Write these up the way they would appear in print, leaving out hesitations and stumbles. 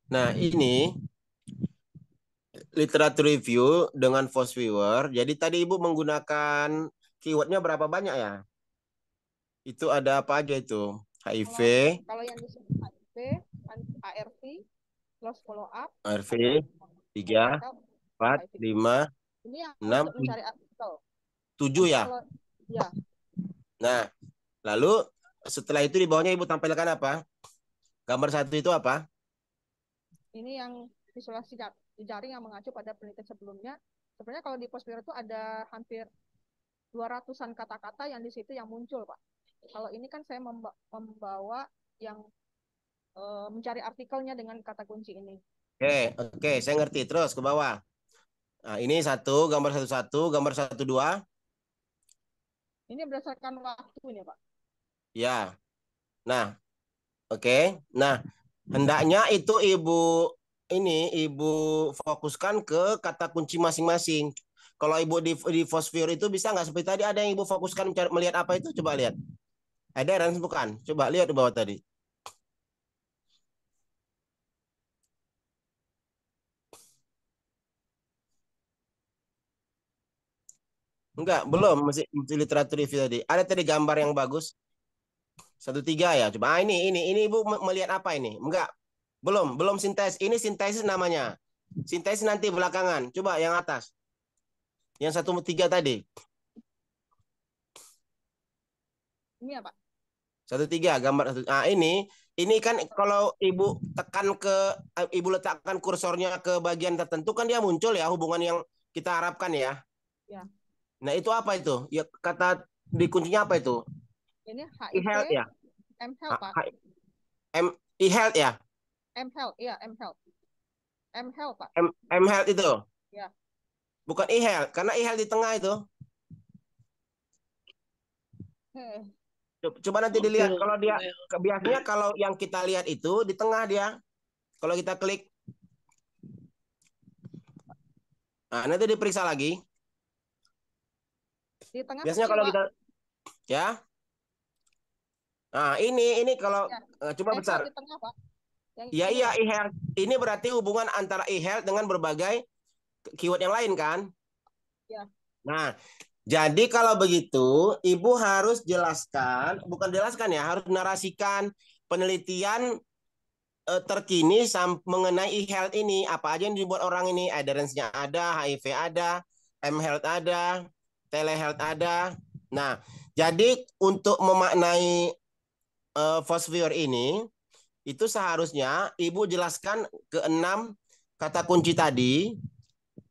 Nah, ini literatur review dengan Force Viewer. Jadi tadi Ibu menggunakan keywordnya berapa banyak ya? Itu ada apa aja itu? HIV, Kalau kalau yang di sini HIV, ARV, close follow up, ARV, ARV, 3, 4, HIV. 5, Ini yang 6, untuk mencari artikel. 7 Nanti ya. kalau ya Nah, lalu setelah itu di bawahnya Ibu tampilkan apa? Gambar satu itu apa? ini yang visualisasi jaring yang mengacu pada penelitian sebelumnya. Sebenarnya kalau di Postware itu ada hampir 200-an kata-kata yang di situ yang muncul, Pak. Kalau ini kan saya membawa yang mencari artikelnya dengan kata kunci ini. Oke, saya ngerti. Terus ke bawah. Nah, ini satu, gambar satu satu, gambar satu dua. Ini berdasarkan waktu ini, Pak. Ya. Nah, oke. Nah, hendaknya itu ibu fokuskan ke kata kunci masing-masing. Kalau ibu di Fosfir itu bisa nggak seperti tadi ada yang ibu fokuskan melihat apa itu? Coba lihat. Ada Rans bukan? Coba lihat di bawah tadi. Enggak, belum. Masih literatur review tadi. Ada tadi gambar yang bagus. 1-3 ya. Coba ini ibu melihat apa ini? Enggak. Belum sintesis. Ini sintesis namanya. Sintesis nanti belakangan. Coba yang atas. Yang 1-3 tadi. Ini ya, Pak. 1-3 gambar satu. Nah, ini kan kalau ibu tekan ibu letakkan kursornya ke bagian tertentu kan dia muncul ya hubungan yang kita harapkan ya. Ya. Nah, itu apa itu? Ya kata di kuncinya apa itu? Ini HIV, E-health ya? M-Health, Pak. E-health ya? M-Health, iya, M-Health. M-Health, Pak. M-health itu. Ya. Bukan e-health, karena e-health di tengah itu. Coba nanti dilihat kalau dia biasanya kalau yang kita lihat itu di tengah dia. Kalau kita klik, nah nanti diperiksa lagi. Di tengah Biasanya kecil, kalau Pak. kita ya, nah ini kalau Ya. coba besar. E-health di tengah, Pak. Yang Ya ini, iya Pak. e-health. Ini berarti hubungan antara e-health dengan berbagai keyword yang lain kan? Ya. Nah, jadi kalau begitu Ibu harus jelaskan, bukan jelaskan ya, harus narasikan penelitian terkini mengenai e-health ini. Apa aja yang dibuat orang ini? Adherence-nya ada, HIV ada, M-health ada, telehealth ada. Nah, jadi untuk memaknai Fosvir ini, itu seharusnya Ibu jelaskan keenam kata kunci tadi,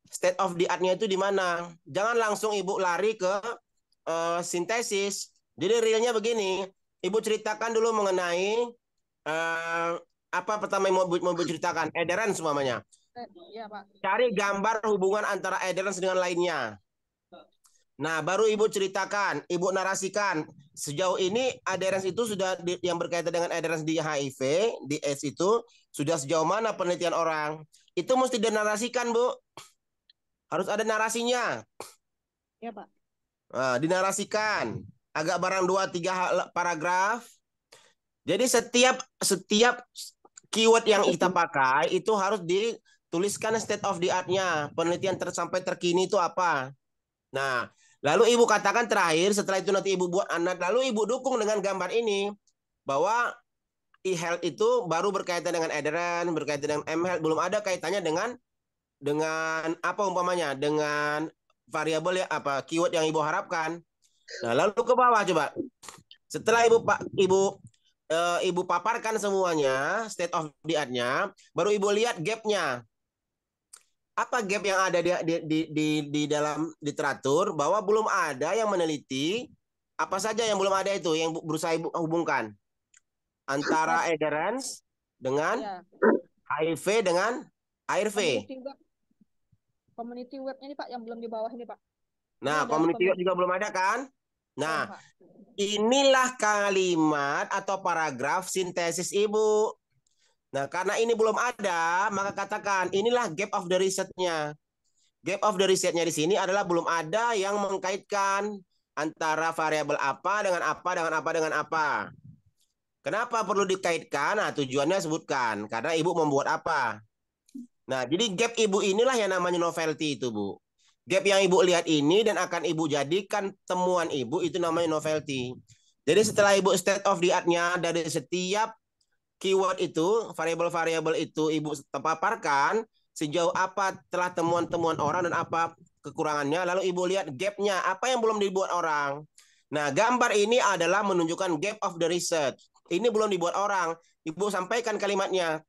state of the art-nya itu di mana. Jangan langsung Ibu lari ke sintesis. Jadi realnya begini, Ibu ceritakan dulu mengenai apa pertama yang mau Ibu ceritakan? Adherence semuanya. Ya, Pak. Cari gambar hubungan antara adherence dengan lainnya. Nah, baru Ibu ceritakan, Ibu narasikan. Sejauh ini adherence itu sudah yang berkaitan dengan adherence di HIV, di AIDS itu sudah sejauh mana penelitian orang? Itu mesti dinarasikan, Bu. Harus ada narasinya. Ya, Pak. Nah, dinarasikan. Agak barang 2-3 paragraf. Jadi setiap keyword yang kita pakai itu harus dituliskan state of the art-nya. Penelitian sampai terkini itu apa? Nah, lalu Ibu katakan terakhir, setelah itu nanti Ibu buat anak, lalu Ibu dukung dengan gambar ini, bahwa e-health itu baru berkaitan dengan adherence, berkaitan dengan m-health, belum ada kaitannya dengan apa umpamanya, dengan variabel ya apa keyword yang Ibu harapkan. Nah, lalu ke bawah coba. Setelah Ibu paparkan semuanya, state of the art-nya, baru Ibu lihat gap-nya. Apa gap yang ada di dalam literatur bahwa belum ada yang meneliti apa saja yang belum ada itu yang berusaha Ibu hubungkan Ya, antara adherence dengan ya. HIV dengan ARV. Community web ini, Pak, yang belum di bawah ini, Pak. Ini Nah, ada community community. juga belum ada kan? Nah, Pak. inilah kalimat atau paragraf sintesis Ibu. Nah, karena ini belum ada, maka katakan inilah gap of the research-nya. Gap of the research-nya di sini adalah belum ada yang mengkaitkan antara variabel apa dengan apa dengan apa dengan apa. Kenapa perlu dikaitkan? Nah, tujuannya sebutkan. Karena Ibu membuat apa? Nah, jadi gap Ibu inilah yang namanya novelty itu, Bu. Gap yang Ibu lihat ini dan akan Ibu jadikan temuan Ibu itu namanya novelty. Jadi setelah Ibu state of the art-nya dari setiap keyword itu, variabel-variabel itu Ibu paparkan, sejauh apa telah temuan-temuan orang dan apa kekurangannya, lalu Ibu lihat gap-nya, apa yang belum dibuat orang. Nah, gambar ini adalah menunjukkan gap of the research. Ini belum dibuat orang. Ibu sampaikan kalimatnya.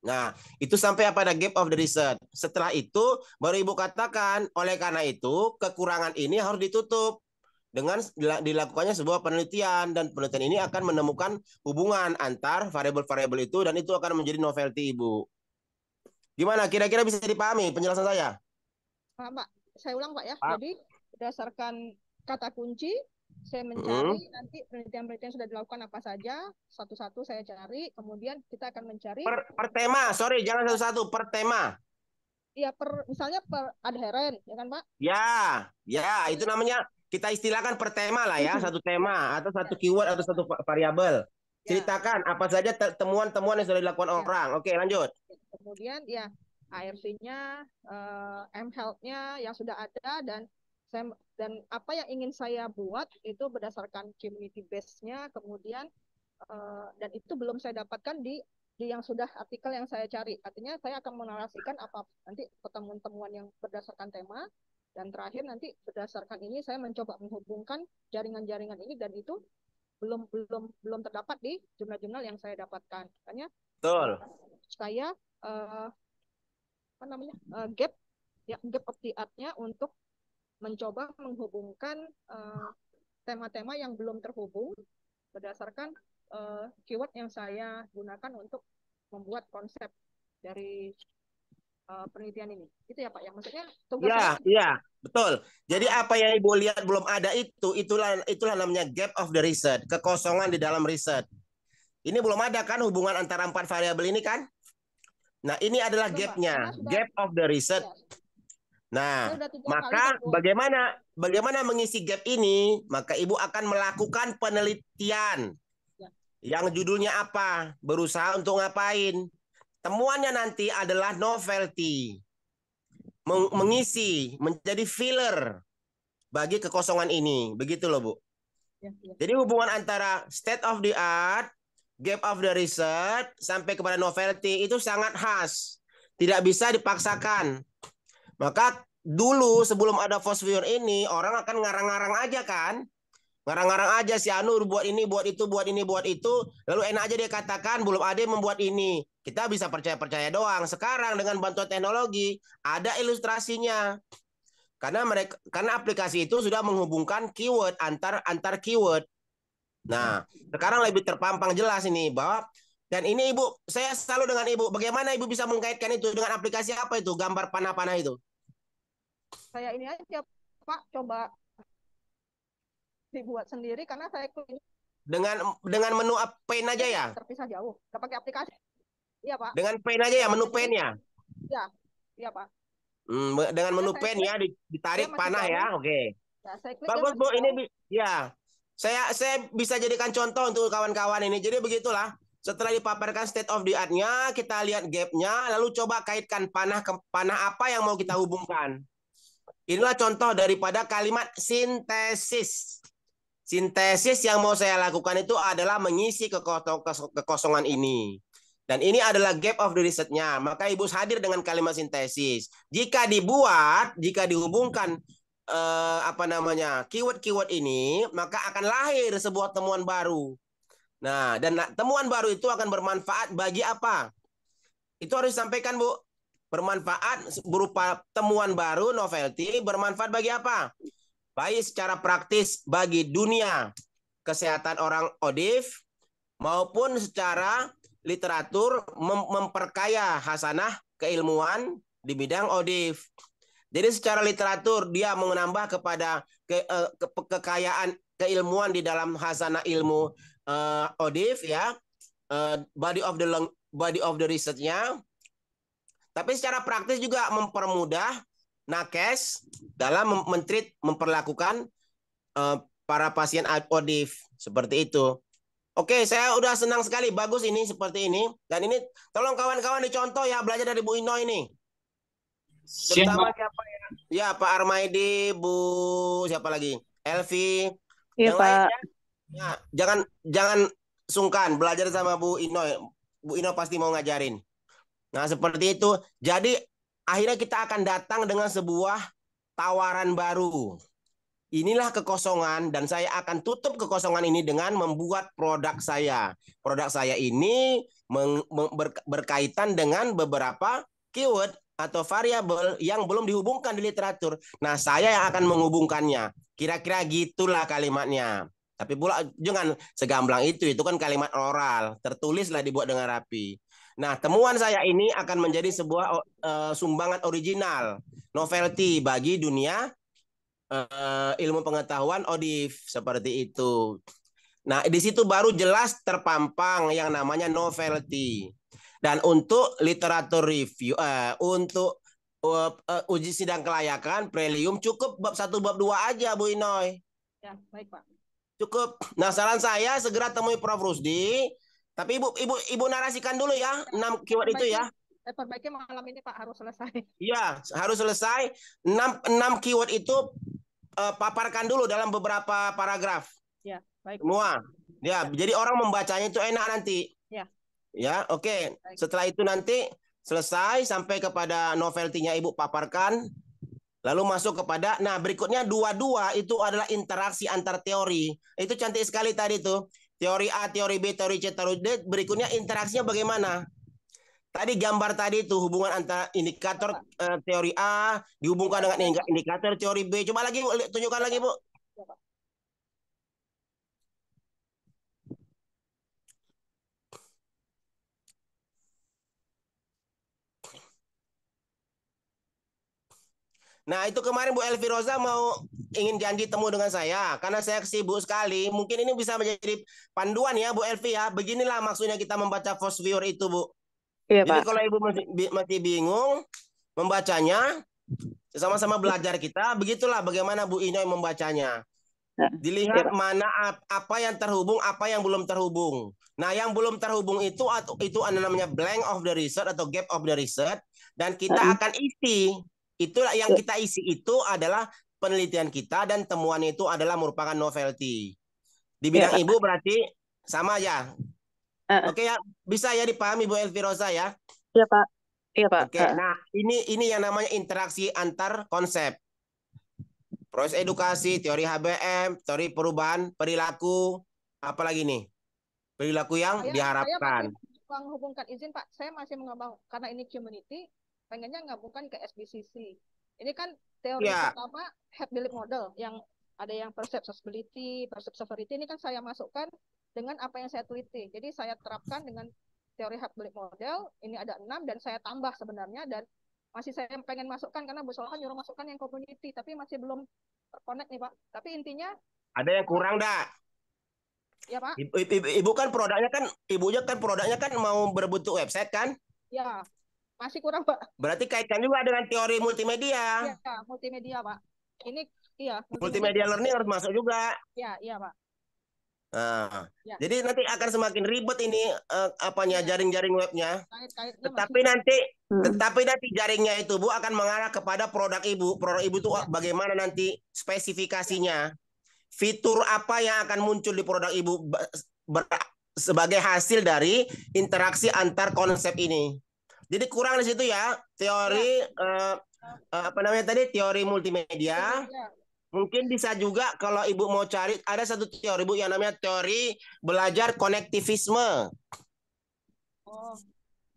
Nah, itu sampai pada gap of the research. Setelah itu, baru Ibu katakan, oleh karena itu, kekurangan ini harus ditutup dengan dilakukannya sebuah penelitian, dan penelitian ini akan menemukan hubungan antar variabel-variabel itu, dan itu akan menjadi novelty, Ibu. Gimana? Kira-kira bisa dipahami penjelasan saya? Pak, saya ulang Pak ya. Pak. Jadi berdasarkan kata kunci, saya Hmm. mencari nanti penelitian-penelitian sudah dilakukan apa saja, satu-satu saya cari, kemudian kita akan mencari Per tema, sorry, jangan satu-satu, per tema. ya misalnya per adheren, ya kan Pak? Ya, ya, itu Jadi namanya kita istilahkan per tema lah ya, satu tema atau ya, satu keyword atau satu variabel. ya, Ceritakan apa saja temuan-temuan yang sudah dilakukan ya. orang. Oke, lanjut. Kemudian ya ARV-nya, mHealth-nya yang sudah ada, dan apa yang ingin saya buat itu berdasarkan community base-nya, kemudian dan itu belum saya dapatkan di yang sudah artikel yang saya cari. Artinya saya akan menarasikan apa nanti pertemuan-temuan yang berdasarkan tema, dan terakhir nanti berdasarkan ini saya mencoba menghubungkan jaringan-jaringan ini, dan itu belum belum belum terdapat di jurnal-jurnal yang saya dapatkan. Makanya Betul. saya apa namanya gap ya, gap of the art-nya untuk mencoba menghubungkan tema-tema yang belum terhubung berdasarkan keyword yang saya gunakan untuk membuat konsep dari penelitian ini. Itu ya Pak ya. Maksudnya tugas saya. Ya, iya, betul. Jadi uh, apa yang Ibu lihat belum ada itulah namanya gap of the research, kekosongan di dalam riset. Ini belum ada kan hubungan antara empat variabel ini kan? Nah, ini adalah belum Pak, karena gapnya, sudah gap of the research. ya, saya Nah, sudah 3 kali maka berbuat. bagaimana mengisi gap ini? Maka Ibu akan melakukan penelitian Ya. yang judulnya apa? Berusaha untuk ngapain? Temuannya nanti adalah novelty, mengisi, menjadi filler bagi kekosongan ini. Begitu loh, Bu. Ya, ya. Jadi hubungan antara state of the art, gap of the research, sampai kepada novelty itu sangat khas. Tidak bisa dipaksakan. Maka dulu sebelum ada Fosvion ini, orang akan ngarang-ngarang aja kan. Ngarang-ngarang aja si Anu buat ini, buat itu, buat ini, buat itu. Lalu enak aja dia katakan belum ada yang membuat ini. Kita bisa percaya-percaya doang. Sekarang dengan bantuan teknologi, ada ilustrasinya. Karena aplikasi itu sudah menghubungkan keyword antar keyword. Nah, sekarang lebih terpampang jelas ini bahwa, dan ini Ibu, saya selalu dengan Ibu, bagaimana Ibu bisa mengkaitkan itu dengan aplikasi apa itu, gambar panah-panah itu? Saya ini aja Pak, coba dibuat sendiri karena saya Dengan menu Paint aja ya? terpisah jauh. Nggak pakai aplikasi. Iya Pak. Dengan Paint aja ya, menu Jadi Paint ya? ya, iya Pak. Dengan Ya, menu saya Paint klik, ya, dia ditarik masih panah ya, jauh. oke. Ya, saya klik dia Bagus masih Bu, jauh. ya. Saya bisa jadikan contoh untuk kawan-kawan ini. Jadi begitulah. Setelah dipaparkan state of the art-nya, kita lihat gap-nya, lalu coba kaitkan panah ke panah apa yang mau kita hubungkan. Inilah contoh daripada kalimat sintesis. Sintesis yang mau saya lakukan itu adalah mengisi kekosongan ini. Dan ini adalah gap of the research-nya. Maka Ibu hadir dengan kalimat sintesis. Jika dihubungkan keyword-keyword ini, maka akan lahir sebuah temuan baru. Nah, dan temuan baru itu akan bermanfaat bagi apa? Itu harus disampaikan, Bu. Bermanfaat berupa temuan baru, novelty, bermanfaat bagi apa? Baik secara praktis bagi dunia kesehatan orang ODIF, maupun secara literatur memperkaya hasanah keilmuan di bidang ODIF. Jadi secara literatur dia menambah kepada kekayaan keilmuan di dalam khazanah ilmu ODIF ya, body of the research-nya. Tapi secara praktis juga mempermudah nakes dalam memperlakukan para pasien ODIF seperti itu. Oke, saya udah senang sekali, bagus ini seperti ini. Dan ini tolong kawan-kawan dicontoh ya, belajar dari Bu Ino ini. Terutama siapa ya? Ya, Pak Armaidi, Bu siapa lagi? Elvi, Iya, yang Pak. lainnya. Ya, jangan sungkan belajar sama Bu Ino. Bu Ino pasti mau ngajarin. Nah, seperti itu. Jadi akhirnya kita akan datang dengan sebuah tawaran baru. Inilah kekosongan dan saya akan tutup kekosongan ini dengan membuat produk saya. Produk saya ini berkaitan dengan beberapa keyword atau variabel yang belum dihubungkan di literatur. Nah, saya yang akan menghubungkannya. Kira-kira gitulah kalimatnya. Tapi pula jangan segamblang itu kan kalimat oral, tertulislah dibuat dengan rapi. Nah, temuan saya ini akan menjadi sebuah sumbangan original, novelty bagi dunia ilmu pengetahuan ODIF seperti itu. Nah, di situ baru jelas terpampang yang namanya novelty. Dan untuk literatur review, untuk uji sidang kelayakan prelium cukup bab 1 bab 2 aja Bu Inoy. Ya, baik Pak. Cukup. Nah, saran saya segera temui Prof Rusdi. Tapi ibu narasikan dulu ya 6 keyword itu ya. Perbaiki malam ini Pak, harus selesai. Iya, harus selesai. 6 keyword itu paparkan dulu dalam beberapa paragraf. Ya, baik. Semua. Ya, jadi orang membacanya itu enak nanti. Ya. Ya, oke. Setelah itu nanti selesai sampai kepada novelty-nya Ibu paparkan. Lalu masuk kepada, nah berikutnya 2 itu adalah interaksi antar teori. Itu cantik sekali tadi tuh. Teori A, teori B, teori C, teori D. Berikutnya interaksinya bagaimana? Tadi gambar tadi itu hubungan antara indikator teori A dihubungkan dengan indikator teori B. Coba lagi Bu, tunjukkan lagi Bu. Nah, itu kemarin Bu Elvi Roza ingin janji temu dengan saya karena saya sibuk sekali. Mungkin ini bisa menjadi panduan ya Bu Elvi ya. Beginilah maksudnya kita membaca Force Viewer itu Bu. Iya, Jadi Pak. kalau Ibu masih bingung membacanya, sama-sama belajar kita, begitulah bagaimana Bu Inoy membacanya. Dilihat mana apa yang terhubung, apa yang belum terhubung. Nah, yang belum terhubung itu namanya blank of the research atau gap of the research dan kita akan isi. Itulah yang kita isi itu adalah penelitian kita dan temuannya itu adalah merupakan novelty. Di bidang Ibu berarti sama ya. Oke ya, bisa ya dipahami Bu Elvirosa ya? Iya, Pak. Iya, Pak. Oke, nah ini yang namanya interaksi antar konsep. Proses edukasi, teori HBM, teori perubahan perilaku, apalagi nih? Perilaku yang diharapkan. Saya menghubungkan izin Pak, saya masih mengembang karena ini community, pengennya menghubungkan ke SBCC. Ini kan teori pertama head belief model yang ada yang perceptibility, perceptibility ini kan saya masukkan dengan apa yang saya teliti. Jadi saya terapkan dengan teori head belief model, ini ada 6 dan saya tambah sebenarnya dan masih saya pengen masukkan karena Bu Solhan nyuruh masukkan yang community tapi masih belum terkonek nih Pak. Tapi intinya ada yang kurang dah. Ya Pak. Ibu kan ibunya kan produknya kan mau berbentuk website kan? Ya, masih kurang Pak. Berarti kaitkan juga dengan teori multimedia. Iya, multimedia Pak. Ini iya. Multimedia learning harus masuk juga. Iya Pak. Nah, jadi nanti akan semakin ribet ini jaring-jaring webnya. Tetapi nanti jaringnya itu Bu akan mengarah kepada produk Ibu. Produk Ibu itu bagaimana nanti spesifikasinya. Fitur apa yang akan muncul di produk Ibu sebagai hasil dari interaksi antar konsep ini. Jadi kurang di situ ya teori teori multimedia. Mungkin bisa juga kalau Ibu mau cari, ada satu teori Bu yang namanya teori belajar konektivisme.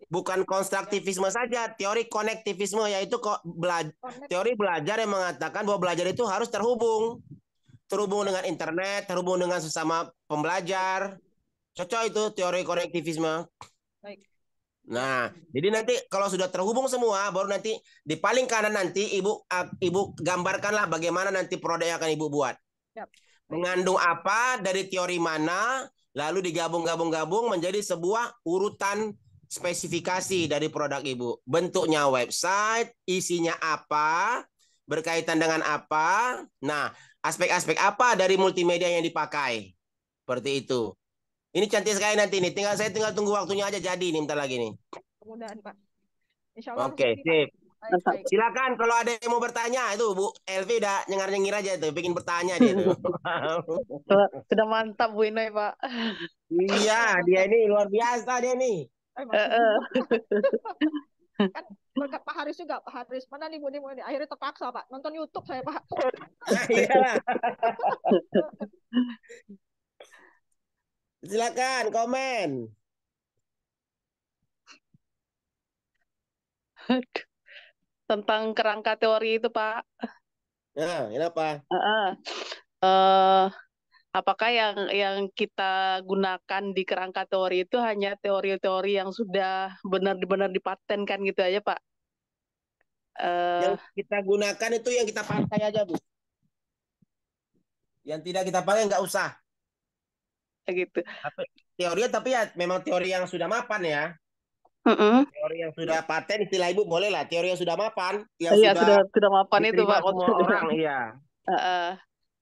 Bukan konstruktivisme saja, teori konektivisme yaitu teori belajar yang mengatakan bahwa belajar itu harus terhubung dengan internet, terhubung dengan sesama pembelajar. Cocok itu teori konektivisme. Baik. Nah, jadi nanti kalau sudah terhubung semua, baru nanti di paling kanan nanti ibu gambarkanlah bagaimana nanti produk yang akan ibu buat. Siap. Mengandung apa, dari teori mana, lalu digabung-gabung menjadi sebuah urutan spesifikasi dari produk ibu. Bentuknya website, isinya apa, berkaitan dengan apa. Nah, aspek-aspek apa dari multimedia yang dipakai. Seperti itu. Ini cantik sekali nanti nih. Saya tinggal tunggu waktunya aja jadi nih bentar lagi nih. Mudah-mudahan Pak. Insya Allah Oke, rezeki Pak. sip. Mantap. Baik-baik. Silakan kalau ada yang mau bertanya itu Bu Elvi udah nyengar-nyengir aja itu, bikin bertanya dia itu. Sudah mantap Bu Inoy, Pak. Iya, dia ini luar biasa dia nih. Heeh. Kan berkat Pak Haris juga. Pak Haris, mana nih Bu ini? Akhirnya terpaksa Pak. Nonton YouTube saya Pak. Iyalah. Silakan komen. Tentang kerangka teori itu, Pak. Nah, kenapa? Heeh. Eh, apakah yang kita gunakan di kerangka teori itu hanya teori-teori yang sudah benar-benar dipatenkan gitu aja, Pak? Yang Eh, kita gunakan itu yang kita pakai aja, Bu. Yang tidak kita pakai nggak usah. gitu. Tapi ya memang teori yang sudah mapan ya. Mm-mm. Teori yang sudah paten istilah Ibu boleh lah. Teori yang sudah mapan, yang Iya, sudah sudah mapan itu, diterima Pak, semua maksudnya. orang, iya. Heeh.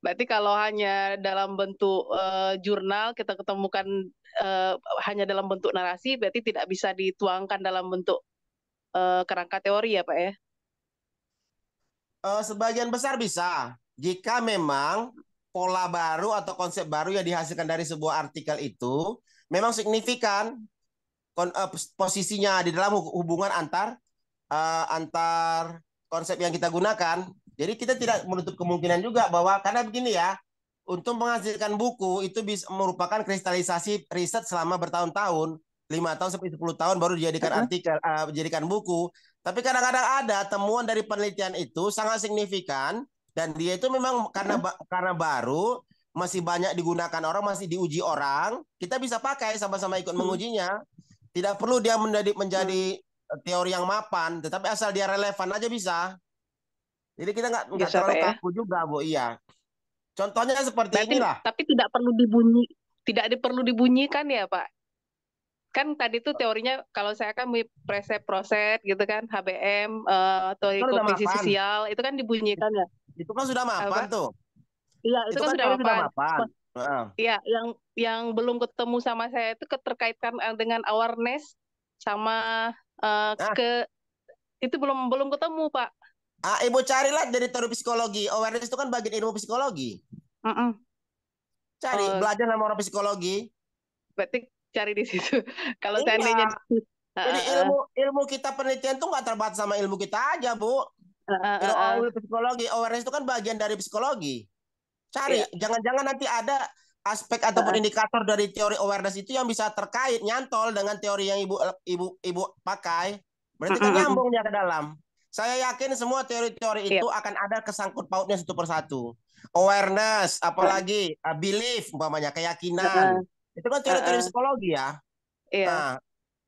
Berarti kalau hanya dalam bentuk jurnal kita ketemukan eh, hanya dalam bentuk narasi, berarti tidak bisa dituangkan dalam bentuk kerangka teori ya, Pak ya? Sebagian besar bisa. Jika memang pola baru atau konsep baru yang dihasilkan dari sebuah artikel itu memang signifikan posisinya di dalam hubungan antar konsep yang kita gunakan. Jadi kita tidak menutup kemungkinan juga bahwa karena begini ya, untuk menghasilkan buku itu bisa merupakan kristalisasi riset selama bertahun-tahun, 5 tahun sampai 10 tahun baru dijadikan Heeh. artikel, dijadikan buku. Tapi kadang-kadang ada temuan dari penelitian itu sangat signifikan dan dia itu memang karena Heeh. karena baru masih banyak digunakan orang, masih diuji orang, kita bisa pakai sama-sama ikut Hmm. mengujinya. Tidak perlu dia menjadi Hmm. teori yang mapan, tetapi asal dia relevan aja bisa. Jadi kita nggak Bisa, Pak terlalu ya. kaku juga, Bu. Iya. Contohnya seperti Berarti inilah. tapi tidak perlu dibunyikan ya, Pak. Kan tadi tuh teorinya kalau saya kan preset proset gitu kan, HBM, Itu teori kan udah kompetisi mapan. sosial itu kan dibunyikan ya. Itu kan sudah Apa, mapan Pak? tuh. Iya, itu Itu kan kan sudah teori sudah mapan. mapan. Heeh. Iya, yang belum ketemu sama saya itu keterkaitan dengan awareness sama Nah, ke itu belum belum ketemu, Pak. Ibu carilah dari teori psikologi. Awareness itu kan bagian ilmu psikologi. Mm-mm. Cari, Oh, belajar sama orang psikologi. berarti cari di situ. Kalau seandainya Iya. Jadi ilmu kita penelitian tuh nggak terbatas sama ilmu kita aja, Bu. Ilmu psikologi, awareness itu kan bagian dari psikologi. ya, Cari, jangan-jangan nanti ada aspek ataupun indikator dari teori awareness itu yang bisa terkait nyantol dengan teori yang ibu pakai. Berarti kan nyambung dia ke dalam. Saya yakin semua teori-teori iya, itu akan ada kesangkut pautnya satu persatu. Awareness, apalagi belief, umpamanya keyakinan. Itu kan teori-teori psikologi ya. iya, Nah,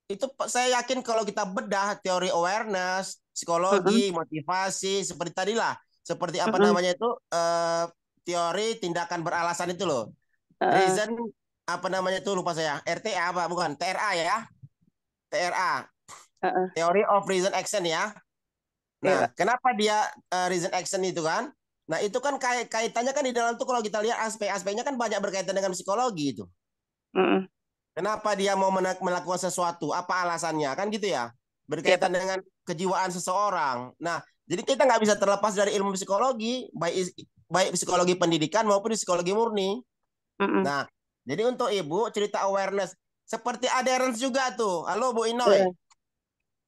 itu saya yakin kalau kita bedah teori awareness, psikologi, motivasi, seperti tadilah, seperti apa namanya itu teori tindakan beralasan itu loh. Reason apa namanya itu lupa saya. RTA apa bukan? TRA ya. TRA. Theory of Reason Action ya. iya, Nah, Pak. kenapa dia reason action itu kan? Nah, itu kan kaitannya kan di dalam tuh kalau kita lihat aspek-aspeknya kan banyak berkaitan dengan psikologi itu. Mm-mm. Kenapa dia mau melakukan sesuatu? Apa alasannya? Kan gitu ya. Iya, Pak. Berkaitan dengan kejiwaan seseorang. Nah, jadi kita nggak bisa terlepas dari ilmu psikologi, baik psikologi pendidikan maupun psikologi murni. Mm-mm. Nah, jadi untuk Ibu cerita awareness seperti adherence juga tuh. Halo Bu Iya, Inoy.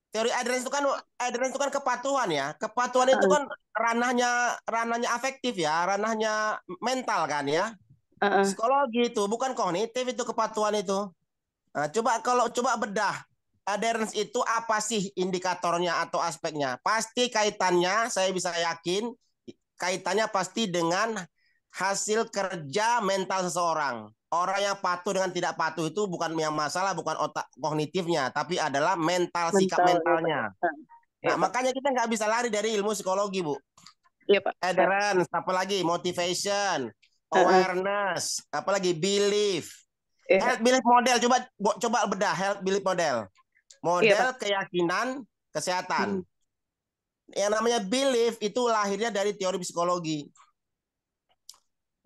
Teori adherence itu kan kepatuhan ya. Kepatuhan itu kan ranahnya afektif ya, ranahnya mental kan ya. Psikologi itu bukan kognitif itu kepatuhan itu. Nah, coba bedah. Adherence itu apa sih indikatornya atau aspeknya? Pasti kaitannya, saya bisa yakin kaitannya pasti dengan hasil kerja mental seseorang. orang yang patuh dengan tidak patuh itu bukan yang masalah, bukan otak kognitifnya, tapi adalah mental, sikap Mental, ya Pak. mentalnya. Ya Nah, Pak. makanya kita nggak bisa lari dari ilmu psikologi, Bu. Iya Pak. Adherence, apalagi motivation, Heeh. awareness, apalagi belief. Iya. Health belief model, coba bedah health belief model. Iya Pak. Model keyakinan kesehatan. Hmm. Yang namanya belief itu lahirnya dari teori psikologi.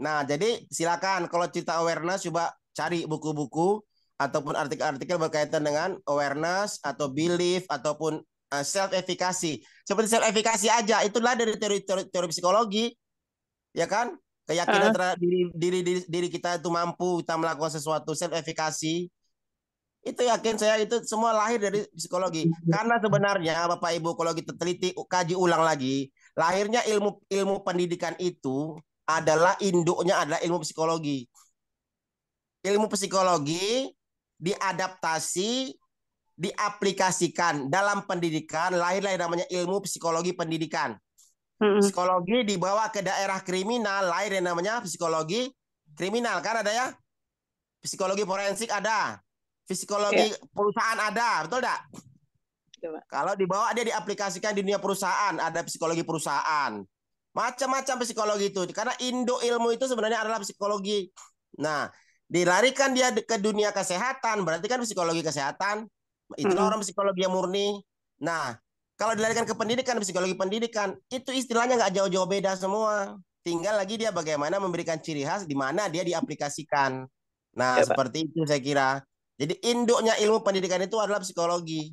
Nah, jadi silakan kalau cerita awareness coba cari buku-buku ataupun artikel-artikel berkaitan dengan awareness atau belief ataupun self efficacy. Seperti self efficacy aja itulah dari teori psikologi, ya kan? Keyakinan Heeh. terhadap diri kita itu mampu kita melakukan sesuatu, self efficacy. Itu yakin saya itu semua lahir dari psikologi. Karena sebenarnya Bapak Ibu kalau kita teliti kaji ulang lagi, lahirnya ilmu pendidikan itu adalah induknya adalah ilmu psikologi. Ilmu psikologi diadaptasi, diaplikasikan dalam pendidikan, lahirlah yang namanya ilmu psikologi pendidikan. Hmm. Psikologi dibawa ke daerah kriminal, lahir yang namanya psikologi kriminal. Kan ada ya? Psikologi forensik ada. Psikologi Iya. perusahaan ada, betul tidak? Coba. Kalau dibawa dia diaplikasikan di dunia perusahaan, ada psikologi perusahaan. Macam-macam psikologi itu. Karena induk ilmu itu sebenarnya adalah psikologi. Nah, dilarikan dia ke dunia kesehatan, berarti kan psikologi kesehatan. Itulah Hmm. orang psikologi yang murni. Nah, kalau dilarikan ke pendidikan, psikologi pendidikan, itu istilahnya nggak jauh-jauh beda semua. Tinggal lagi dia bagaimana memberikan ciri khas di mana dia diaplikasikan. Nah, Coba. seperti itu saya kira. Jadi induknya ilmu pendidikan itu adalah psikologi.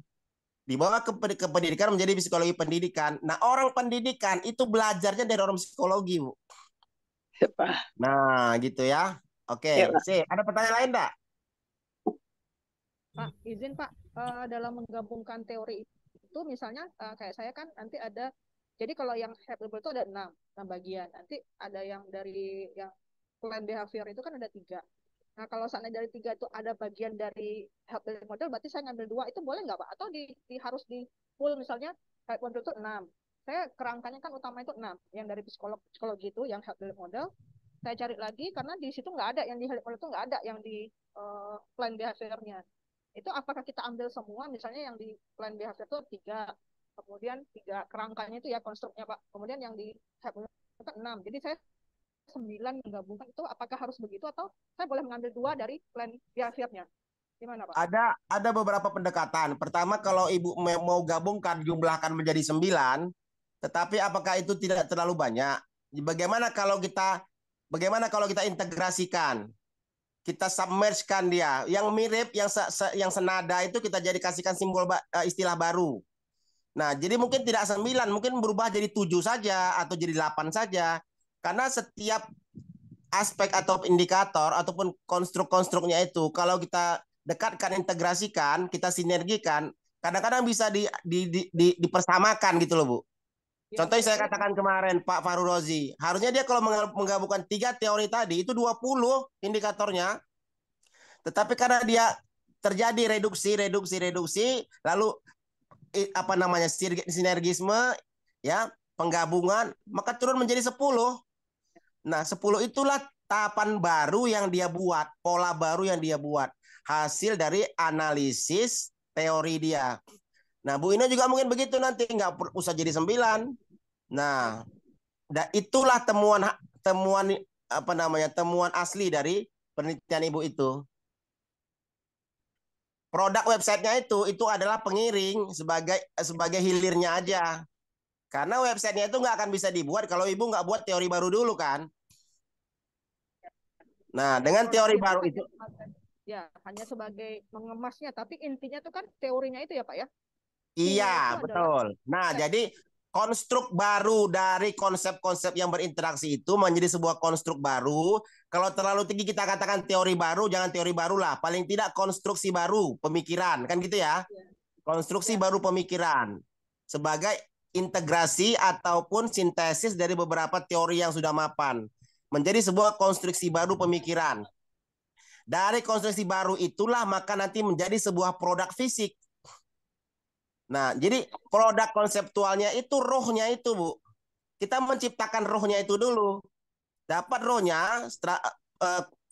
Dibawa ke pendidikan menjadi psikologi pendidikan. Nah, orang pendidikan itu belajarnya dari orang psikologi, Bu. Coba. Nah, gitu ya. Ya Oke, Pak. sih. Ada pertanyaan lain enggak? Pak, izin Pak, dalam menggabungkan teori itu misalnya kayak saya kan nanti ada, jadi kalau yang head level itu ada enam bagian. Nanti ada yang dari yang plan behavior itu kan ada tiga. Nah, kalau seandainya dari tiga itu ada bagian dari health building model, berarti saya ngambil dua, itu boleh nggak Pak? Atau harus di full misalnya health model itu enam. Saya kerangkanya kan utama itu enam. Yang dari psikologi itu, yang health building model, saya cari lagi karena di situ nggak ada, yang di health model itu nggak ada yang di plan behaviornya. Itu apakah kita ambil semua, misalnya yang di plan behavior itu tiga, kemudian tiga kerangkanya itu ya konstruknya Pak, kemudian yang di health model itu enam. Jadi saya 9 menggabungkan itu apakah harus begitu atau saya boleh mengambil dua dari plan behaviornya? Gimana Pak? Ada beberapa pendekatan. Pertama, kalau Ibu mau gabungkan, jumlahkan menjadi 9, tetapi apakah itu tidak terlalu banyak? Bagaimana kalau kita integrasikan? Kita submergekan dia. Yang mirip, yang senada itu kita jadi kasihkan simbol istilah baru. Nah, jadi mungkin tidak 9, mungkin berubah jadi 7 saja atau jadi 8 saja. Karena setiap aspek atau indikator ataupun konstruk-konstruknya itu kalau kita dekatkan, integrasikan, kita sinergikan, kadang-kadang bisa dipersamakan gitu loh, Bu. Ya, Contohnya maksud saya saya katakan kemarin Pak Fahru Rozi, harusnya dia kalau menggabungkan 3 teori tadi itu 20 indikatornya, tetapi karena dia terjadi reduksi, lalu apa namanya sinergisme, ya penggabungan, maka turun menjadi 10. Nah, 10 itulah tahapan baru yang dia buat, pola baru yang dia buat, hasil dari analisis teori dia. Nah, Bu Ina juga mungkin begitu nanti, nggak usah jadi 9. Nah, itulah temuan apa namanya temuan asli dari penelitian Ibu itu. Produk websitenya itu adalah pengiring sebagai hilirnya aja. Karena websitenya itu nggak akan bisa dibuat kalau Ibu nggak buat teori baru dulu kan. Nah, ya, dengan produk teori itu baru hanya itu, sebagai, ya hanya sebagai mengemasnya, tapi intinya itu kan teorinya itu ya Pak ya. Core itu iya, adalah betul. Nah, konsep. jadi konstruk baru dari konsep-konsep yang berinteraksi itu menjadi sebuah konstruk baru. Kalau terlalu tinggi kita katakan teori baru, jangan teori baru lah. Paling tidak konstruksi baru, pemikiran. Kan gitu ya? Ya, Konstruksi ya, baru pemikiran. Sebagai integrasi ataupun sintesis dari beberapa teori yang sudah mapan. Menjadi sebuah konstruksi baru pemikiran. Dari konstruksi baru itulah maka nanti menjadi sebuah produk fisik. Nah, jadi produk konseptualnya itu rohnya itu, Bu. Kita menciptakan rohnya itu dulu. Dapat rohnya,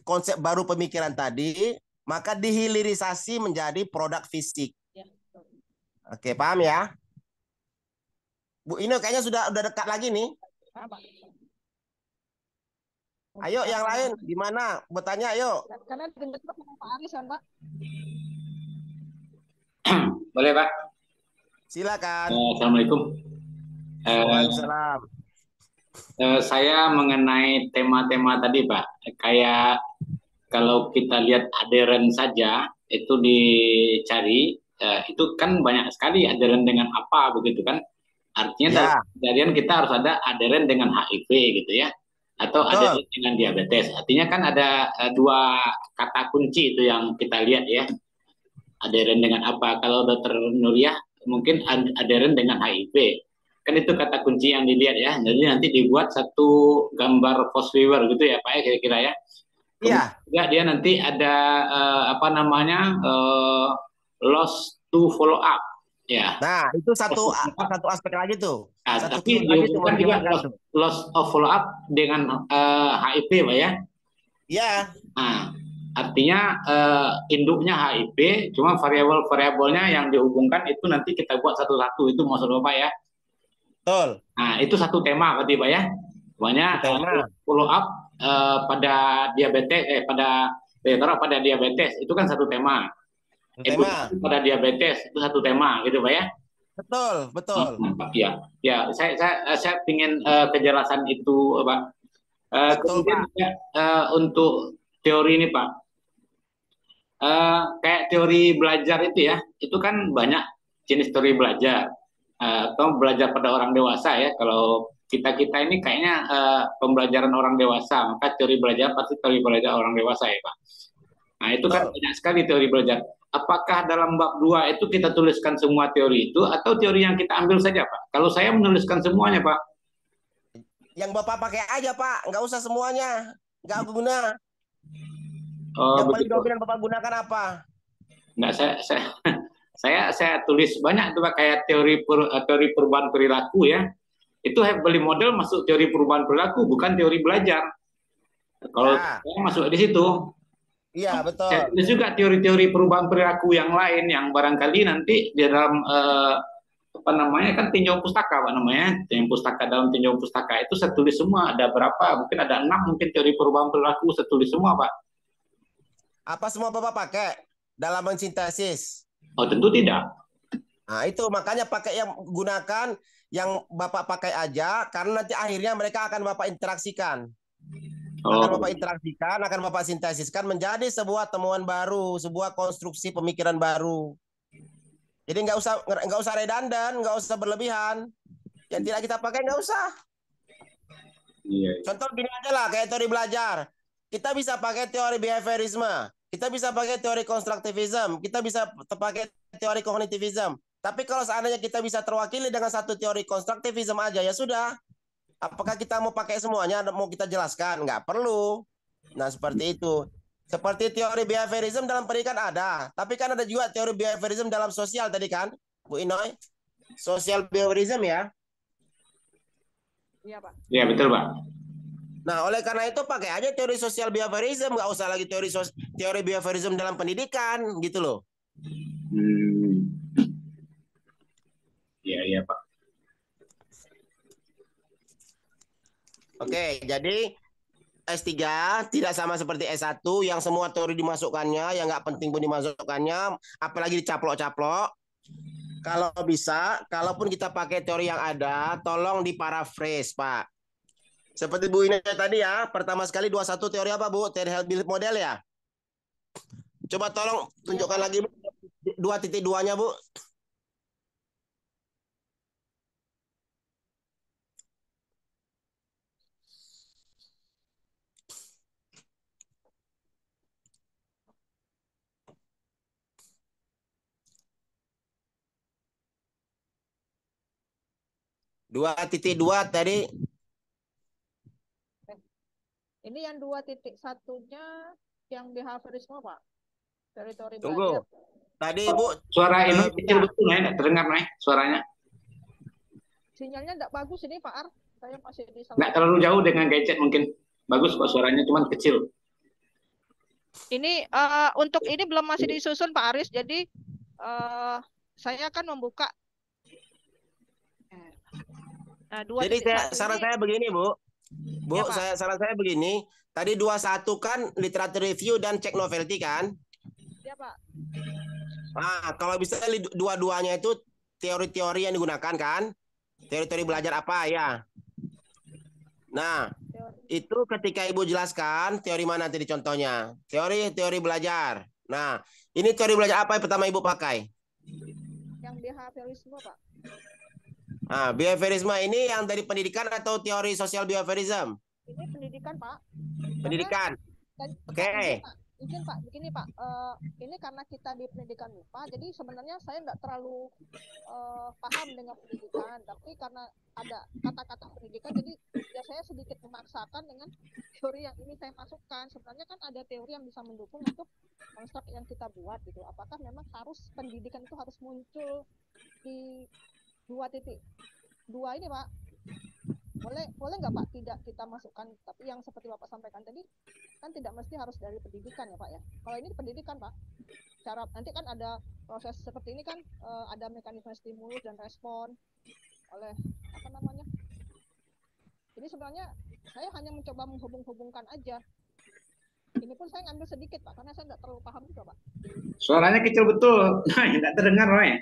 konsep baru pemikiran tadi, maka dihilirisasi menjadi produk fisik. Ya. Oke, paham ya? Bu Ino kayaknya sudah dekat lagi nih. Paham, Pak. Ayo yang lain, gimana? Bertanya, yuk. Karena dengar Pak Aris kan, Pak. Boleh, Pak? Silakan. Assalamualaikum. Waalaikumsalam. Saya mengenai tema-tema tadi, Pak. Kayak kalau kita lihat aderen saja, itu dicari, itu kan banyak sekali aderen dengan apa, begitu kan? Artinya Ya. dari aderen kita harus ada aderen dengan HIV, gitu ya. Atau aderen dengan diabetes. Artinya kan ada dua kata kunci itu yang kita lihat ya. Aderen dengan apa? Kalau Dokter Nuriyah mungkin aderen dengan HIV. Kan itu kata kunci yang dilihat ya. Jadi nanti dibuat satu gambar Foswiwer gitu ya Pak ya kira-kira ya. Iya. Kemudian dia nanti ada loss to follow up ya. Nah, itu satu aspek lagi tuh. Nah, Satu tapi lagi dihubungkan juga loss of follow up dengan HIV Pak ya. Iya. Nah, artinya induknya HIV, cuma variabel-variabelnya yang dihubungkan itu nanti kita buat satu-satu, itu maksud Bapak ya. Betul. Nah, itu satu tema berarti Pak ya. Banyak follow up pada diabetes pada diabetes itu kan satu tema. Pada diabetes itu satu tema gitu Pak ya. Betul. Ya, saya ingin kejelasan itu Pak. Kemudian untuk teori ini Pak, kayak teori belajar itu ya, itu kan banyak jenis teori belajar atau belajar pada orang dewasa ya. Kalau kita ini kayaknya pembelajaran orang dewasa, maka teori belajar pasti teori belajar orang dewasa ya Pak. Nah itu kan banyak sekali teori belajar. Apakah dalam bab 2 itu kita tuliskan semua teori itu atau teori yang kita ambil saja Pak? Kalau saya menuliskan semuanya Pak. Yang Bapak pakai aja Pak, nggak usah semuanya, nggak guna. Yang paling dominan Bapak gunakan apa? Nggak, saya tulis banyak tuh Pak, kayak teori perubahan perilaku ya. Itu beli model masuk teori perubahan perilaku, bukan teori belajar. Kalau saya masuk di situ. Iya betul. Saya tulis juga teori-teori perubahan perilaku yang lain yang barangkali nanti di dalam kan tinjauan pustaka Pak namanya, dalam tinjauan pustaka itu saya tulis semua, ada berapa, mungkin ada 6 mungkin teori perubahan perilaku saya tulis semua Pak. Apa semua Bapak pakai dalam mensintesis? Oh tentu tidak. Nah itu makanya pakai yang gunakan yang Bapak pakai aja, karena nanti akhirnya mereka akan Bapak interaksikan. Akan Bapak interaksikan, akan Bapak sintesiskan menjadi sebuah temuan baru, sebuah konstruksi pemikiran baru. Jadi nggak usah redundant, nggak usah berlebihan. Yang tidak kita pakai nggak usah. Iya. Contoh gini aja lah, kayak teori belajar. Kita bisa pakai teori behaviorisme, kita bisa pakai teori konstruktivisme, kita bisa pakai teori kognitivisme. Tapi kalau seandainya kita bisa terwakili dengan satu teori konstruktivisme aja, ya sudah. Apakah kita mau pakai semuanya, mau kita jelaskan? Nggak perlu. Nah, seperti itu. Seperti teori behaviorisme dalam pendidikan ada. Tapi kan ada juga teori behaviorisme dalam sosial tadi kan, Bu Inoy? Sosial behaviorisme ya? Iya, Pak. Iya, betul, Pak. Nah, oleh karena itu pakai aja teori sosial behaviorisme. Nggak usah lagi teori behaviorisme dalam pendidikan, gitu loh. Iya, Pak. Oke, jadi S3 tidak sama seperti S1 yang semua teori dimasukkannya, yang nggak penting pun dimasukkannya, apalagi dicaplok-caplok. Kalau bisa, kalaupun kita pakai teori yang ada, tolong diparaphrase, Pak. Seperti Bu ini tadi ya, pertama sekali 21 teori apa, Bu? Teori health belief model ya? Coba tolong tunjukkan lagi 2.2-nya, Bu. Dua titik dua tadi. Ini yang 2.1-nya yang behaviorisme, Pak. Teori Tunggu. belajar. Tadi Bu. Suara ini kecil betul, Nek. Terdengar, Nek, suaranya. Sinyalnya enggak bagus ini, Pak Ar. Saya masih di salah. Nggak terlalu jauh dengan gadget mungkin. Bagus kok suaranya, cuman kecil. Ini untuk ini belum masih disusun Pak Aris. Jadi saya akan membuka Jadi 2.1 saran ini saya begini, Bu. ya Bu, Pak. saran saya begini. Tadi 21 kan literatur review dan cek novelty kan? Ya Pak. Ah, kalau bisa dua-duanya itu teori-teori yang digunakan kan? Teori-teori Ya, belajar apa ya? Nah, teori itu ketika Ibu jelaskan teori mana tadi contohnya? Teori belajar. Nah, ini teori belajar apa yang pertama Ibu pakai? yang behaviorisme Pak. Nah, behaviorisme ini yang dari pendidikan atau teori sosial behaviorism? Ini pendidikan Pak. Karena Pendidikan. Pak Oke. izin Pak, begini Pak, ini karena kita di pendidikan MIPA, jadi sebenarnya saya nggak terlalu paham dengan pendidikan, tapi karena ada kata-kata pendidikan, jadi ya saya sedikit memaksakan dengan teori yang ini saya masukkan. Sebenarnya kan ada teori yang bisa mendukung untuk konstruk yang kita buat gitu. Apakah memang harus pendidikan itu harus muncul di 2.2 ini Pak? Boleh nggak Pak tidak kita masukkan, tapi yang seperti Bapak sampaikan tadi kan tidak mesti harus dari pendidikan ya Pak ya. Kalau ini pendidikan Pak, cara nanti kan ada proses seperti ini kan, ada mekanisme stimulus dan respon oleh apa namanya. Jadi sebenarnya saya hanya mencoba menghubung-hubungkan aja. Ini pun saya ngambil sedikit Pak, karena saya nggak terlalu paham juga Pak. Suaranya kecil betul. Tidak terdengar, Roy.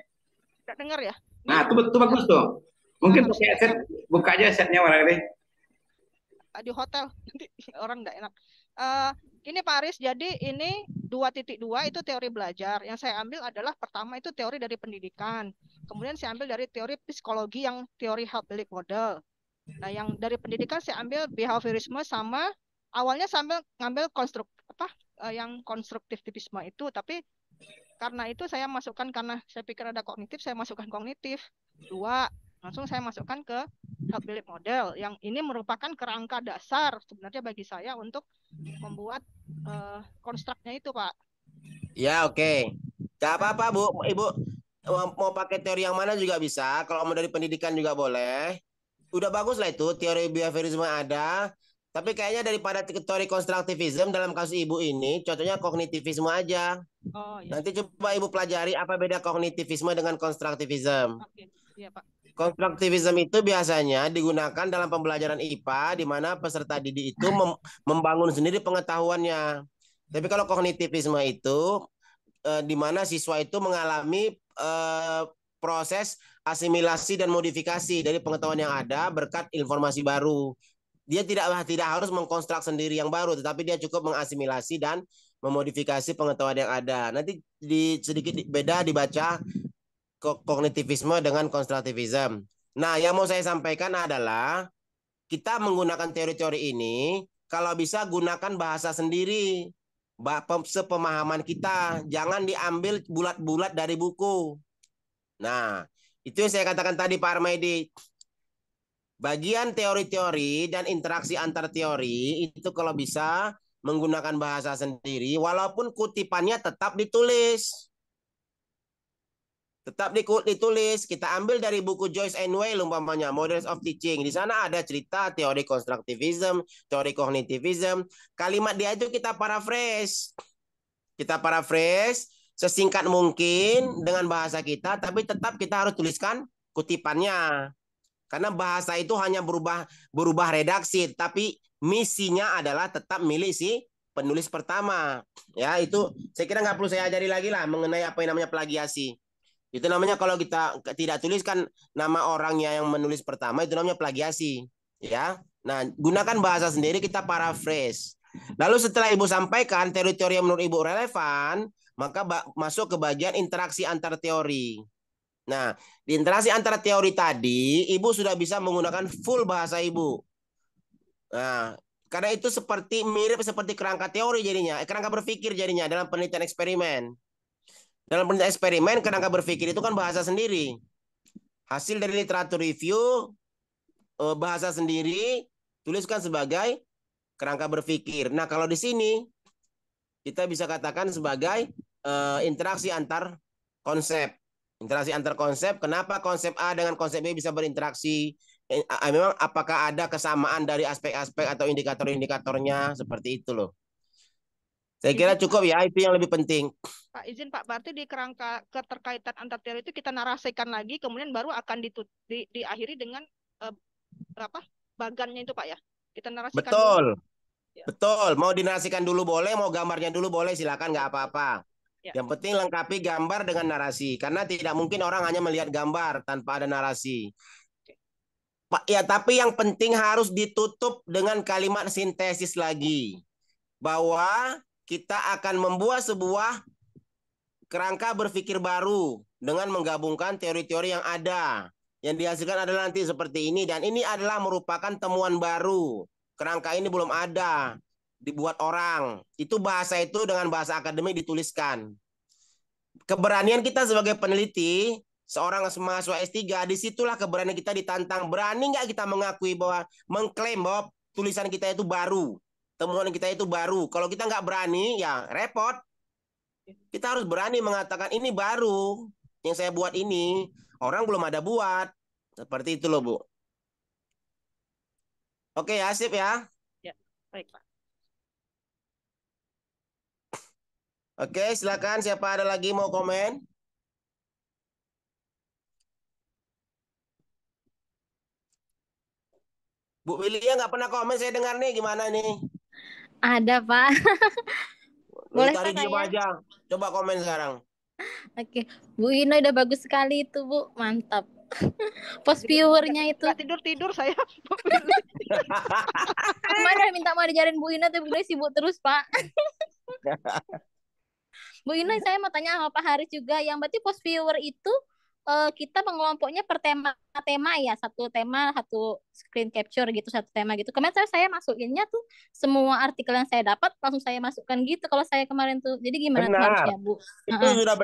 Nggak dengar ya? Nah, itu betul bagus tuh. Mungkin Harus pakai kencang buka aja setnya barangkali. di hotel nanti orang nggak enak. Ini Pak Aris, jadi ini 2.2 itu teori belajar. Yang saya ambil adalah pertama itu teori dari pendidikan. Kemudian saya ambil dari teori psikologi yang teori help belief model. Nah, yang dari pendidikan saya ambil behaviorisme sama awalnya sambil ngambil yang konstruktivisme itu, tapi karena itu saya masukkan karena saya pikir ada kognitif, saya masukkan kognitif. Dua, langsung saya masukkan ke help belief model yang ini merupakan kerangka dasar sebenarnya bagi saya untuk membuat konstruknya itu, Pak. Ya, oke. Gak apa-apa, Bu. Ibu mau pakai teori yang mana juga bisa. Kalau mau dari pendidikan juga boleh. Udah bagus lah itu, teori behaviorisme ada. Tapi kayaknya daripada teori konstruktivisme dalam kasus Ibu ini, contohnya kognitivisme aja. Oh ya, Nanti coba Ibu pelajari apa beda kognitivisme dengan konstruktivisme. oke, iya Pak. Konstruktivisme itu biasanya digunakan dalam pembelajaran IPA di mana peserta didik itu membangun sendiri pengetahuannya. Tapi kalau kognitivisme itu di mana siswa itu mengalami proses asimilasi dan modifikasi dari pengetahuan yang ada berkat informasi baru. Dia tidak harus mengkonstruk sendiri yang baru, tetapi dia cukup mengasimilasi dan memodifikasi pengetahuan yang ada. Nanti sedikit beda dibaca kognitivisme dengan konstruktivisme. Nah, yang mau saya sampaikan adalah kita menggunakan teori-teori ini, kalau bisa gunakan bahasa sendiri, sepemahaman kita, jangan diambil bulat-bulat dari buku. Nah, itu yang saya katakan tadi Pak Armaidi. Bagian teori-teori dan interaksi antar teori itu kalau bisa menggunakan bahasa sendiri, walaupun kutipannya tetap ditulis. Tetap ditulis, kita ambil dari buku Joyce and Weil umpamanya, Models of Teaching. Di sana ada cerita teori konstruktivisme, teori kognitivisme. Kalimat dia itu kita paraphrase. Kita paraphrase sesingkat mungkin dengan bahasa kita, tapi tetap kita harus tuliskan kutipannya. Karena bahasa itu hanya berubah redaksi, tapi misinya adalah tetap milik si penulis pertama. Ya, itu saya kira nggak perlu saya ajari lagi lah mengenai apa yang namanya plagiasi. Itu namanya kalau kita tidak tuliskan nama orangnya yang menulis pertama, itu namanya plagiasi. Ya. Nah, gunakan bahasa sendiri, kita paraphrase. Lalu setelah Ibu sampaikan teori-teori yang menurut Ibu relevan, maka masuk ke bagian interaksi antar teori. Nah, di interaksi antara teori tadi, Ibu sudah bisa menggunakan full bahasa Ibu. Nah, karena itu mirip seperti kerangka teori jadinya, kerangka berpikir jadinya dalam penelitian eksperimen. Dalam penelitian eksperimen, kerangka berpikir itu kan bahasa sendiri. Hasil dari literatur review, bahasa sendiri, tuliskan sebagai kerangka berpikir. Nah, kalau di sini, kita bisa katakan sebagai interaksi antar konsep. Interaksi antar konsep, kenapa konsep A dengan konsep B bisa berinteraksi? Memang apakah ada kesamaan dari aspek-aspek atau indikator-indikatornya? Seperti itu loh. Saya kira Izin, cukup ya, itu yang lebih penting. Pak, izin Pak, berarti di kerangka keterkaitan antar teori itu kita narasikan lagi, kemudian baru akan diakhiri dengan apa bagannya itu Pak ya. Kita narasikan dulu. Betul, Ya. betul. Mau dinarasikan dulu boleh, mau gambarnya dulu boleh, silakan, nggak apa-apa. Ya. Yang penting lengkapi gambar dengan narasi, karena tidak mungkin orang hanya melihat gambar tanpa ada narasi. Pak, ya, tapi yang penting harus ditutup dengan kalimat sintesis lagi, bahwa kita akan membuat sebuah kerangka berpikir baru dengan menggabungkan teori-teori yang ada. Yang dihasilkan adalah nanti seperti ini, dan ini adalah merupakan temuan baru. Kerangka ini belum ada, dibuat orang. Itu bahasa itu dengan bahasa akademik dituliskan. Keberanian kita sebagai peneliti, seorang mahasiswa S3, disitulah keberanian kita ditantang. Berani nggak kita mengakui bahwa, mengklaim bahwa tulisan kita itu baru, temuan kita itu baru. Kalau kita nggak berani, ya repot. Kita harus berani mengatakan ini baru, yang saya buat ini orang belum ada buat. Seperti itu loh, Bu. Oke ya, sip ya. Ya, baik Pak. Oke, silakan, siapa ada lagi mau komen? Bu Wilia nggak pernah komen, saya dengar nih, gimana nih? Ada, Pak. Boleh, Tadi Pak, diem saya? aja. Coba komen sekarang. Oke. Bu Ina udah bagus sekali itu, Bu. Mantap. Post viewernya itu. Nggak tidur-tidur saya. Kemarin udah minta mau diajarin Bu Ina, tapi Bu Ina sibuk terus, Pak. Bu Ina, saya mau tanya sama Pak Haris juga. Yang berarti post viewer itu kita mengelompoknya per tema ya, satu tema, satu screen capture gitu, satu tema gitu. Kemarin saya masukinnya tuh semua artikel yang saya dapat langsung saya masukkan gitu kalau saya kemarin tuh. Jadi gimana tuh Benar. harusnya, Bu? Itu sudah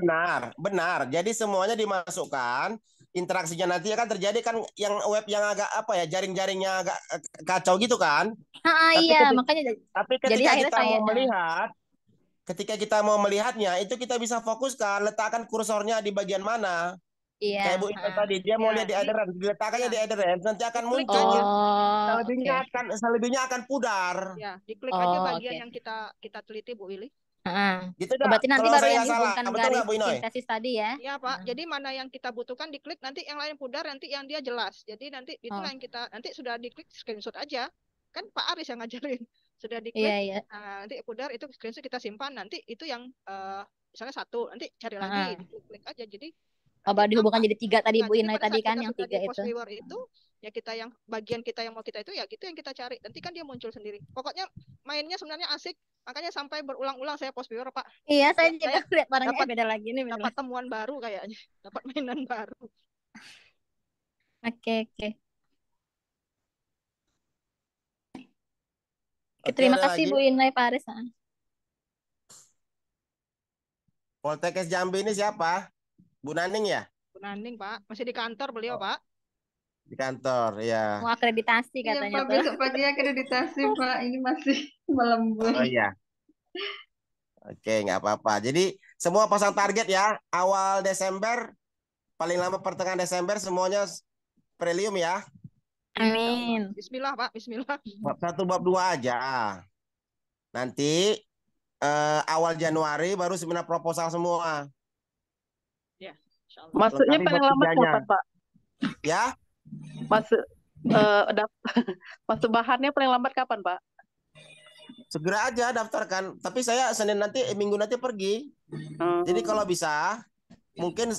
benar. Jadi semuanya dimasukkan, interaksinya nanti akan terjadi kan, yang web yang agak apa ya, jaring-jaringnya agak kacau gitu kan. Tapi Iya, makanya tapi jadi ketika akhirnya kita saya mau melihat, ketika kita mau melihatnya, itu kita bisa fokuskan, letakkan kursornya di bagian mana. Kayak iya. Bu Ina tadi, dia mau lihat di adherence, diletakkannya di adherence, nanti akan Diklik muncul. aja. Selebihnya Oke. selebihnya akan pudar. Ya, diklik aja bagian Oke. yang kita teliti Bu Willy. Gitu Oh, dah. berarti nanti Kalau baru saya yang nggak salah, dihubungkan betul nggak garis Bu Inoy? sintesis tadi ya? Iya Pak, jadi mana yang kita butuhkan diklik, nanti yang lain pudar, nanti yang dia jelas. Jadi nanti itulah yang kita, nanti sudah diklik screenshot aja. Kan Pak Aris yang ngajarin. Sudah diklik, Iya. nanti pudar, itu screenshot kita simpan, nanti itu yang misalnya satu, nanti cari lagi, diklik aja. Jadi Oh, baru dihubungkan jadi 3 tadi Bu jadi Inoy pada tadi saat kan kita yang sudah 3 di post itu. viewer itu, ya kita yang bagian kita yang mau kita itu, ya gitu yang kita cari. Nanti kan dia muncul sendiri. Pokoknya mainnya sebenarnya asik, makanya sampai berulang-ulang saya post viewer Pak. Iya, saya Ya, juga saya lihat barangnya dapat beda lagi nih. dapat temuan baru kayaknya, dapat mainan baru. Oke. Oke, Terima ada kasih lagi. Bu Inoy Paris. Poltekkes Jambi ini siapa? Bu Naning ya? Bu Naning Pak, masih di kantor beliau Pak. Di kantor, ya. Mau akreditasi Iya katanya Pak, tuh. besok pagi akreditasi Pak. Ini masih melembur. Oh iya. Oke, nggak apa-apa. Jadi semua pasang target ya. Awal Desember, paling lama pertengahan Desember semuanya prelium ya. Amin. Bismillah Pak, Bismillah. Bab 1, bab 2 aja. Nanti awal Januari baru seminar proposal semua. Ya, insyaallah. Maksudnya Lengkapi paling bab lambat tiganya. kapan, Pak? Ya, Masuk bahannya paling lambat kapan, Pak? segera aja daftarkan. Tapi saya Minggu nanti pergi. Jadi kalau bisa, mungkin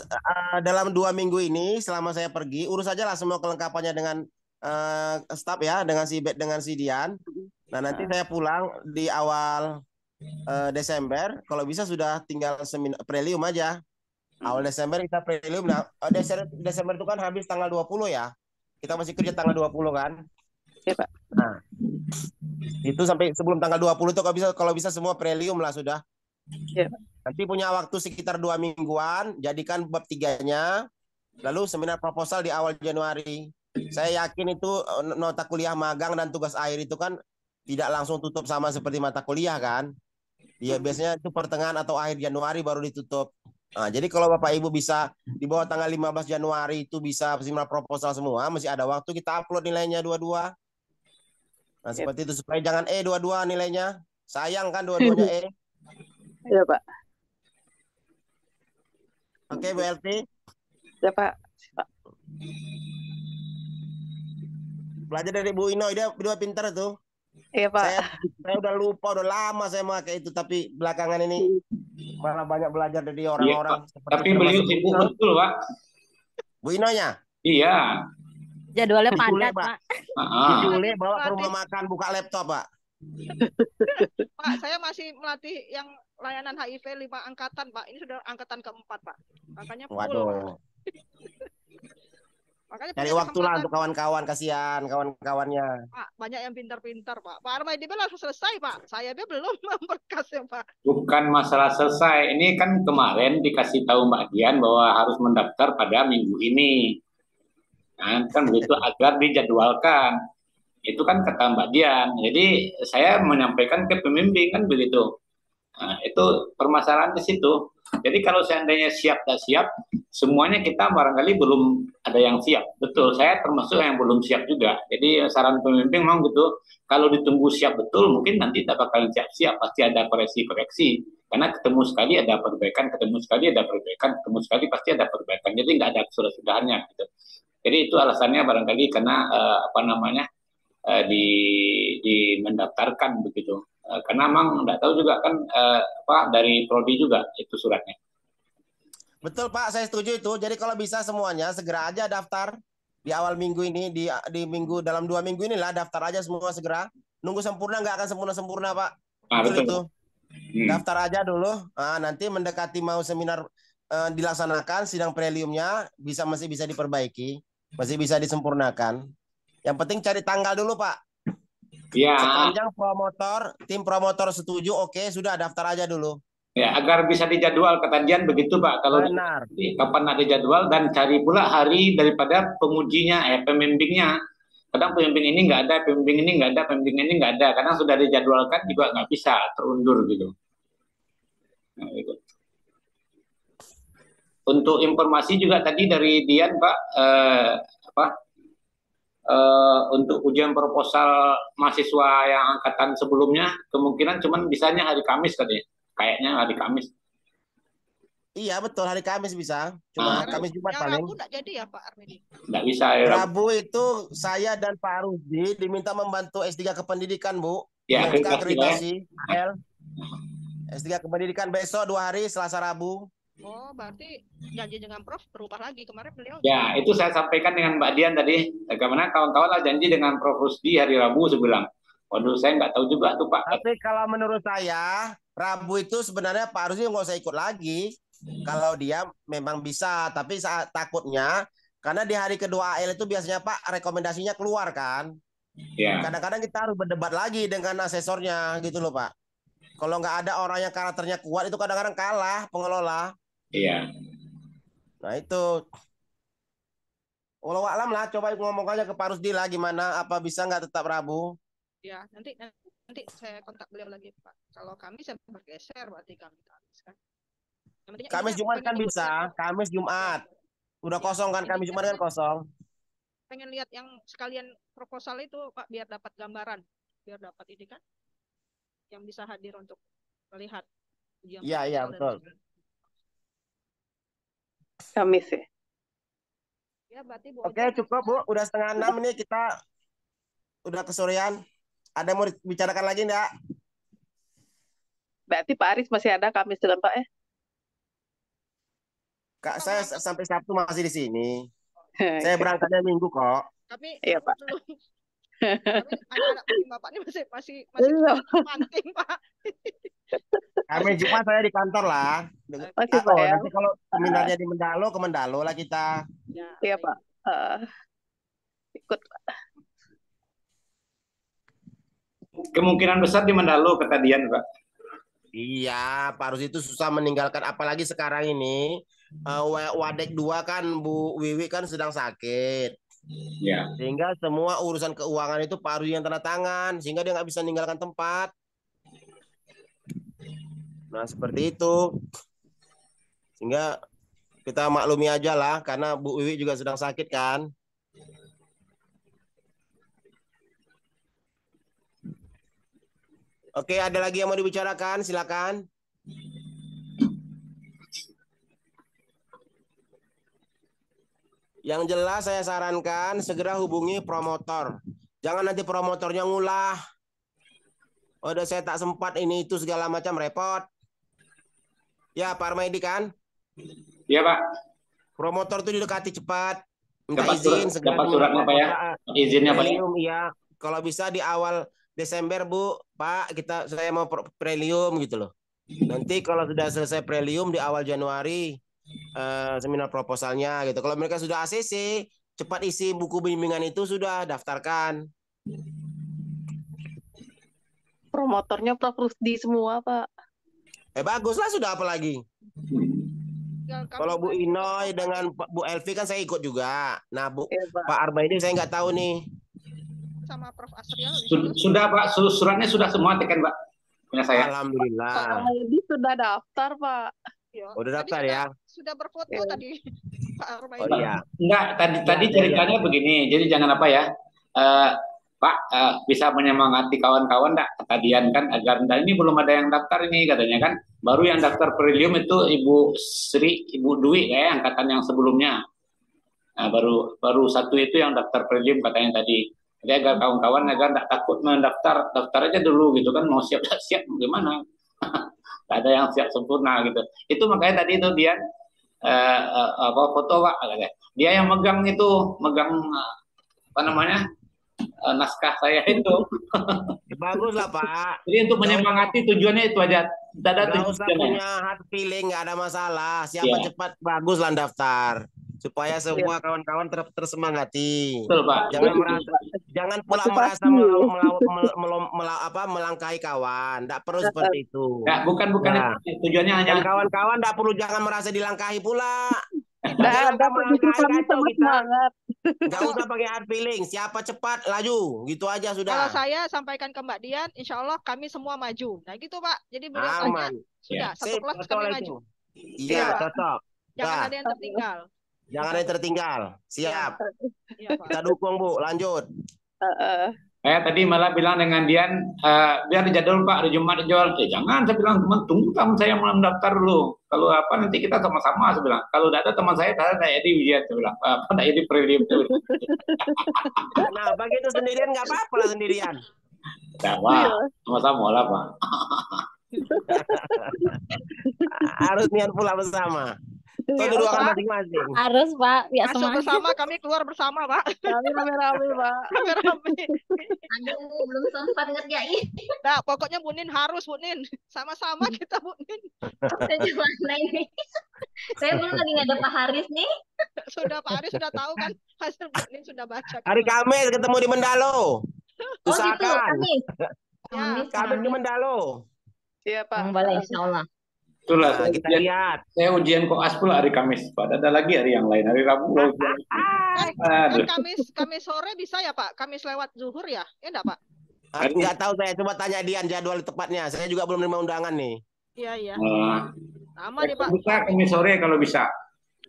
dalam 2 minggu ini selama saya pergi, urus aja lah semua kelengkapannya dengan staf ya, dengan si Bet, dengan si Dian. Nah nanti saya pulang di awal Desember. Kalau bisa sudah tinggal prelium aja. Awal Desember kita prelium. Nah Desember itu kan habis tanggal 20 ya. Kita masih kerja tanggal 20 kan. Ya, Pak. Nah itu sampai sebelum tanggal 20 tuh kalau bisa semua prelium lah sudah. Ya. Nanti punya waktu sekitar 2 mingguan, jadikan bab 3-nya, lalu seminar proposal di awal Januari. Saya yakin itu nota kuliah magang dan tugas akhir itu kan tidak langsung tutup sama seperti mata kuliah kan. Ya biasanya itu pertengahan atau akhir Januari baru ditutup. Nah, jadi kalau Bapak Ibu bisa di bawah tanggal 15 Januari itu bisa seminar proposal semua, masih ada waktu kita upload nilainya dua-dua. Nah, seperti itu supaya jangan dua-dua nilainya. Sayang kan dua-duanya Ya Pak. Oke, Bu Elti. Ya Pak. Belajar dari Bu Ino, dia pintar tuh. Iya Pak. Saya udah lupa, udah lama saya pakai itu, tapi belakangan ini malah banyak belajar dari Iya, orang-orang Pak. seperti Tapi beliau termasuk Bu sibuk Ino. betul, Pak. Bu Inonya, Iya. Jadwalnya Jule, padat, Pak. Pak. Ah. Jule bawa ke Melatih. rumah makan, buka laptop, Pak. Pak, saya masih melatih yang layanan HIV 5 angkatan, Pak. Ini sudah angkatan keempat, Pak. Makanya full, Pak. Waduh. Makanya Cari punya waktu lah kesempatan, untuk kawan-kawan, kasihan kawan-kawannya. Pak. Banyak yang pintar-pintar, Pak. Pak Armaidi langsung selesai, Pak. Saya belum memberkasnya, Pak. Bukan masalah selesai. Ini kan kemarin dikasih tahu Mbak Dian bahwa harus mendaftar pada minggu ini. Nah, kan begitu agar dijadwalkan. Itu kan kata Mbak Dian. Jadi saya menyampaikan ke pembimbing kan begitu. Nah, itu permasalahan di situ. Jadi kalau seandainya siap tak siap, semuanya kita barangkali belum ada yang siap. Betul, saya termasuk yang belum siap juga. Jadi saran pembimbing memang gitu, kalau ditunggu siap betul, mungkin nanti tak bakalan siap-siap, pasti ada koreksi-koreksi. Karena ketemu sekali ada perbaikan, ketemu sekali ada perbaikan, ketemu sekali pasti ada perbaikan. Jadi nggak ada kesudah-sudahannya gitu. Jadi itu alasannya barangkali karena di mendaftarkan begitu. Karena memang nggak tahu juga kan dari prodi juga itu suratnya. Betul, Pak, saya setuju itu. Jadi kalau bisa semuanya segera aja daftar di awal minggu ini, di minggu dalam 2 minggu inilah daftar aja semua segera. Nunggu sempurna nggak akan sempurna, Pak. Betul itu. Daftar aja dulu. Nanti mendekati mau seminar dilaksanakan, sidang preliumnya masih bisa diperbaiki, masih bisa disempurnakan. Yang penting cari tanggal dulu, Pak. Ya. Sepanjang tim promotor setuju, oke, sudah daftar aja dulu. Ya, agar bisa dijadwal ketagihan begitu Pak. Kalau benar. Kapan ada jadwal dan cari pula hari daripada pengujinya, pembimbingnya. Kadang pembimbing ini nggak ada, pembimbing ini nggak ada, pembimbing ini nggak ada. Kadang sudah dijadwalkan juga nggak bisa, terundur gitu. Nah, gitu. Untuk informasi juga tadi dari Dian Pak, untuk ujian proposal mahasiswa yang angkatan sebelumnya kemungkinan cuman bisanya hari Kamis katanya. Kayaknya hari Kamis. Iya betul, hari Kamis bisa. Cuma Kamis Jumat paling. Rabu nggak jadi ya Pak Armedi? Nggak bisa ya. Rabu itu saya dan Pak Rusdi diminta membantu S3 Kependidikan, Bu. Ya, akreditasi. S3 Kependidikan besok 2 hari, Selasa Rabu. Oh, berarti janji dengan Prof berubah lagi. Kemarin beliau. Ya, itu saya sampaikan dengan Mbak Dian tadi. Bagaimana kawan-kawan lah janji dengan Prof Rusdi hari Rabu sebilang. Waduh, saya nggak tahu juga tuh Pak. Tapi kalau menurut saya, Rabu itu sebenarnya Pak Rusdi nggak usah ikut lagi. Kalau dia memang bisa, tapi takutnya karena di hari kedua AL itu biasanya Pak rekomendasinya keluar kan. Ya. Kadang-kadang kita harus berdebat lagi dengan asesornya gitu loh Pak. Kalau nggak ada orang yang karakternya kuat itu kadang-kadang kalah pengelola. Iya. Nah itu. Walau alam lah, coba ngomong aja ke Pak Rusdi lah gimana, apa bisa nggak tetap Rabu? Ya, nanti saya kontak beliau lagi Pak. Kalau kami saya bergeser berarti kami kan. Kamis Jumat kan bisa, Kamis Jumat. Udah kosong kan, Kamis Jumat kan kosong. Pengen lihat yang sekalian proposal itu Pak, biar dapat gambaran, biar dapat ini kan, yang bisa hadir untuk melihat. Iya betul. Kamis ya. Ya, berarti Bu. Oke cukup Bu, udah 5:30 ini kita udah kesorean. Ada yang mau bicarakan lagi enggak? Berarti Pak Aris masih ada Kamis dengan Pak ya? Kak, saya sampai Sabtu masih di sini. Saya berangkatnya Minggu kok. Tapi iya Pak. Tapi anak-anak Bapak ini masih penting Pak. Kamis Jumat saya di kantor lah. Masih Pak ya. Nanti kalau seminarnya di Mendalo, ke Mendalo lah kita. Iya Pak. Ikut Pak. Kemungkinan besar di Mendalo kata Dian Pak. Iya, Pak Rus itu susah meninggalkan, apalagi sekarang ini Wadek 2 kan Bu Wiwi kan sedang sakit. Ya. Sehingga semua urusan keuangan itu Pak Rus yang tanda tangan, sehingga dia nggak bisa meninggalkan tempat. Nah seperti itu. Sehingga kita maklumi aja lah, karena Bu Wiwi juga sedang sakit kan. Oke, ada lagi yang mau dibicarakan? Silakan. Yang jelas saya sarankan segera hubungi promotor. Jangan nanti promotornya ngulah. Udah saya tak sempat ini itu segala macam repot. Ya Pak Armaidi kan? Iya Pak. Promotor tuh didekati cepat. Minta Dapat izin surat, segera dapat suratnya Pak ya. Izinnya Pak ya. prelium iya. Kalau bisa di awal Desember Bu, Pak, saya mau prelium gitu loh. Nanti kalau sudah selesai prelium di awal Januari seminar proposalnya gitu. Kalau mereka sudah ACC, cepat isi buku bimbingan itu sudah daftarkan. Promotornya Prof. Rusdi semua, Pak. Baguslah sudah apa lagi? Tinggal kami Kalau Bu buat Inoy foto dengan Bu Elvi kan saya ikut juga. Nah Ya, Pak. Pak Arbaidi saya nggak tahu nih. sama Prof. Asriel, insya Allah Sudah Pak, suratnya sudah semua tekan Pak. Punya saya. Pak Alhamdulillah. Armaidi sudah daftar, Pak. ya. Udah Tadi daftar ya? Sudah berfoto Ya. tadi Pak Armaidi. Oh iya. Enggak, tadi ceritanya begini. Jadi jangan apa ya. Pak, bisa menyemangati kawan-kawan enggak? Kata Dian kan agar ini belum ada yang daftar ini katanya kan. Baru yang daftar prelium itu Ibu Sri, Ibu Dwi kayak angkatan yang sebelumnya. Nah, baru satu itu yang daftar prelium katanya tadi. Jadi agar kawan-kawan agar enggak takut daftar aja dulu gitu kan, mau siap gimana? Enggak ada yang siap sempurna gitu. Itu makanya tadi itu Dian foto Pak katanya. Dia yang megang apa namanya? Naskah saya itu. Bagus lah Pak. Jadi untuk menyemangati tujuannya itu aja. Tidak ada Nggak usah tujuannya. punya hard feeling, nggak ada masalah. Siapa Iya. cepat bagus lah daftar. Supaya semua kawan-kawan tersemangati. Betul Pak. Jangan pula Motivasi. merasa melangkahi kawan. Tidak perlu seperti itu. Ya, bukan Nah. itu. Tujuannya hanya Dan kawan-kawan tidak perlu jangan merasa dilangkahi pula. Nggak ada, Pak. Justru kami sama semangat. Nggak usah pakai hard feeling. Siapa cepat laju, gitu aja sudah. Kalau saya sampaikan ke Mbak Dian, insya Allah kami semua maju. Nah gitu Pak. Jadi beliau tanya, Aman. sudah Ya. satu kelas kami maju. Iya, cocok. Jangan Nah. ada yang tertinggal. Jangan ada yang tertinggal. Siap. Iya Pak. Kita dukung Bu. Lanjut. saya tadi malah bilang dengan Dian, biar dijadwal Pak, hari Jumat dijual. Jangan, saya bilang teman, tunggu teman saya mau mendaftar dulu. Kalau apa nanti kita sama-sama, saya bilang. Kalau tidak ada teman saya tidak jadi ujian, saya bilang. Apa tidak jadi prelium. Nah, begitu sendirian nggak apa-apa lah sendirian. Tidak Pak, sama-sama lah Pak. Harus niat pula bersama. Itu dua kan masing-masing. Harus Pak, ya Masuk semangat. bersama, kami keluar bersama Pak. Kami rame-rame, Pak. Rame-rame. Aduh, belum sempat ngerjain. Nah, pokoknya Bunin harus Bunin. Sama-sama kita Bunin. Saya cuma ini. Saya belum lagi nggak ada Pak Haris nih. Sudah Pak Aris sudah tahu kan hasil Bunin sudah baca. Hari Kamis ketemu di Mendalo. Oh gitu, Usahakan. Kamis. Ya, Kamis di Mendalo. Iya, Pak. Boleh, insya Allah. Itulah, Nah, kita lihat. saya ujian koas pula hari Kamis. Pak, ada lagi hari yang lain. Hari Rabu. kan Kamis sore bisa ya Pak? Kamis lewat zuhur ya? Ya enggak Pak? Nggak tahu saya, coba tanya Dian jadwal tepatnya. Saya juga belum menerima undangan nih. Iya, iya. Nah, Sama nih Pak. bisa Kamis sore kalau bisa.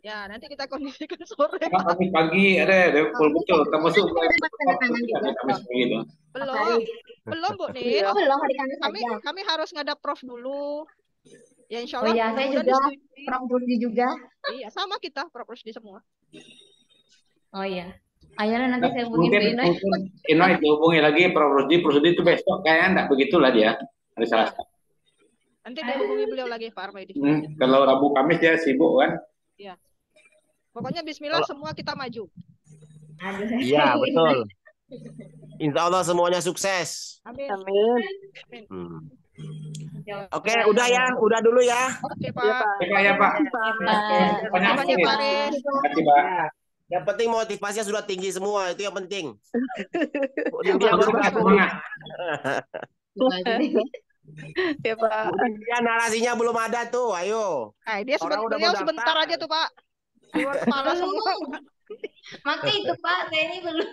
Ya, nanti kita kondisikan sore. Kalau Kamis pagi ada full betul. Termasuk Ada tanda tangan juga. Kamis pagi itu. Belum Bu Nin. Oh, belum hari Kamis Kami saja. kami harus ngadap Prof dulu. Ya insya Oh Allah. iya, saya udah juga, disetujui. Prof Rusdi juga. Iya, sama kita Prof Rusdi semua. Oh iya. Ayolah nanti saya hubungin Mungkin Bu Inoy. Inoy dihubungi lagi Prof Rusdi itu besok kayaknya enggak begitulah dia hari Selasa. Nanti dihubungi beliau lagi Pak Armaidi. Kalau Rabu Kamis dia sibuk kan. Iya. Pokoknya Bismillah semua kita maju. Aduh, Iya, betul. Insya Allah semuanya sukses. Amin. Amin. Oke, udah ya. Udah dulu ya. Oke Iya, Pak. Pak. Ya Pak. Terima kasih Pak Aris. Terima kasih Pak. Yang penting motivasinya sudah tinggi semua. Itu yang penting. Dia semangat. Iya, Pak. Dia narasinya belum ada tuh. Ayo. Dia Orang udah beliau mau sebentar daftar. aja tuh Pak. Keluar kepala semua. Maka itu Pak, saya ini belum.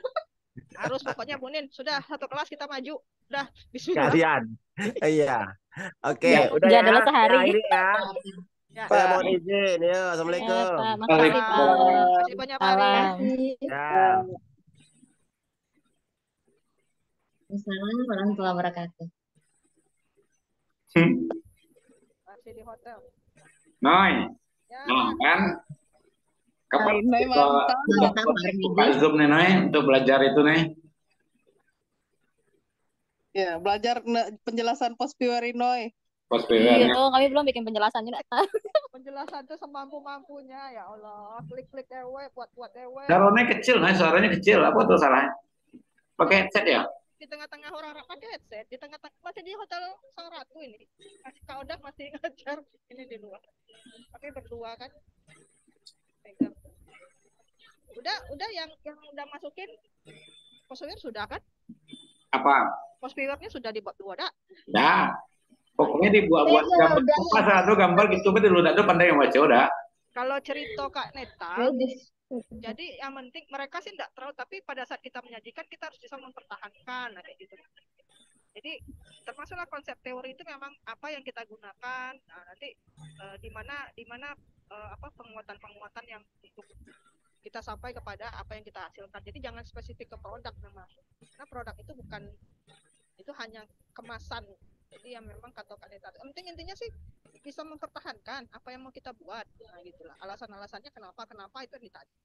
Harus pokoknya Bunin. Sudah satu kelas kita maju. Udah. Bismillah. Kalian. Iya. Oke, Ya, udah jadwal ya. sehari. Akhiri ya. Ya. Saya mohon izin. Ya, Assalamualaikum. Pak, makasih Pak. Terima kasih banyak Pak Aris. Salam. Ya. Assalamualaikum warahmatullahi wabarakatuh. Masih di hotel. Noy. Ya. Nah, kan Kapan Noy kita mantap. Mantap, Pak Armidi. buka Zoom nih, Noy, untuk belajar itu nih? Ya, belajar penjelasan post viewer Noy. Post Iya, viewer-nya. kami belum bikin penjelasannya. Penjelasan tuh semampu-mampunya, ya Allah. Klik-klik ewe, buat-buat ewe. Suaranya kecil, Noy, suaranya kecil. Apa tuh salahnya? Pakai headset ya? Di tengah-tengah orang pakai headset, di tengah-tengah masih di hotel Sang Ratu ini. Masih Kak Odak masih ngajar ini di luar. Tapi berdua kan. Pegang. Udah yang udah masukin post viewer sudah kan? Apa? Post viewernya sudah dibuat dua dah. Dah. Pokoknya dibuat-buat gambar. Pas satu gambar gitu, kan dulu tuh pandai yang baca udah. Kalau cerita Kak Neta, jadi yang penting mereka sih enggak terlalu, tapi pada saat kita menyajikan kita harus bisa mempertahankan kayak gitu. Jadi termasuklah konsep teori itu memang apa yang kita gunakan. Nah, nanti di mana apa penguatan-penguatan yang untuk kita sampai kepada apa yang kita hasilkan. Jadi jangan spesifik ke produk memang. Karena produk itu bukan, itu hanya kemasan. Jadi yang memang kata Kak Neta. Penting intinya sih bisa mempertahankan apa yang mau kita buat. Nah, gitulah. Alasan-alasannya kenapa itu yang ditanya.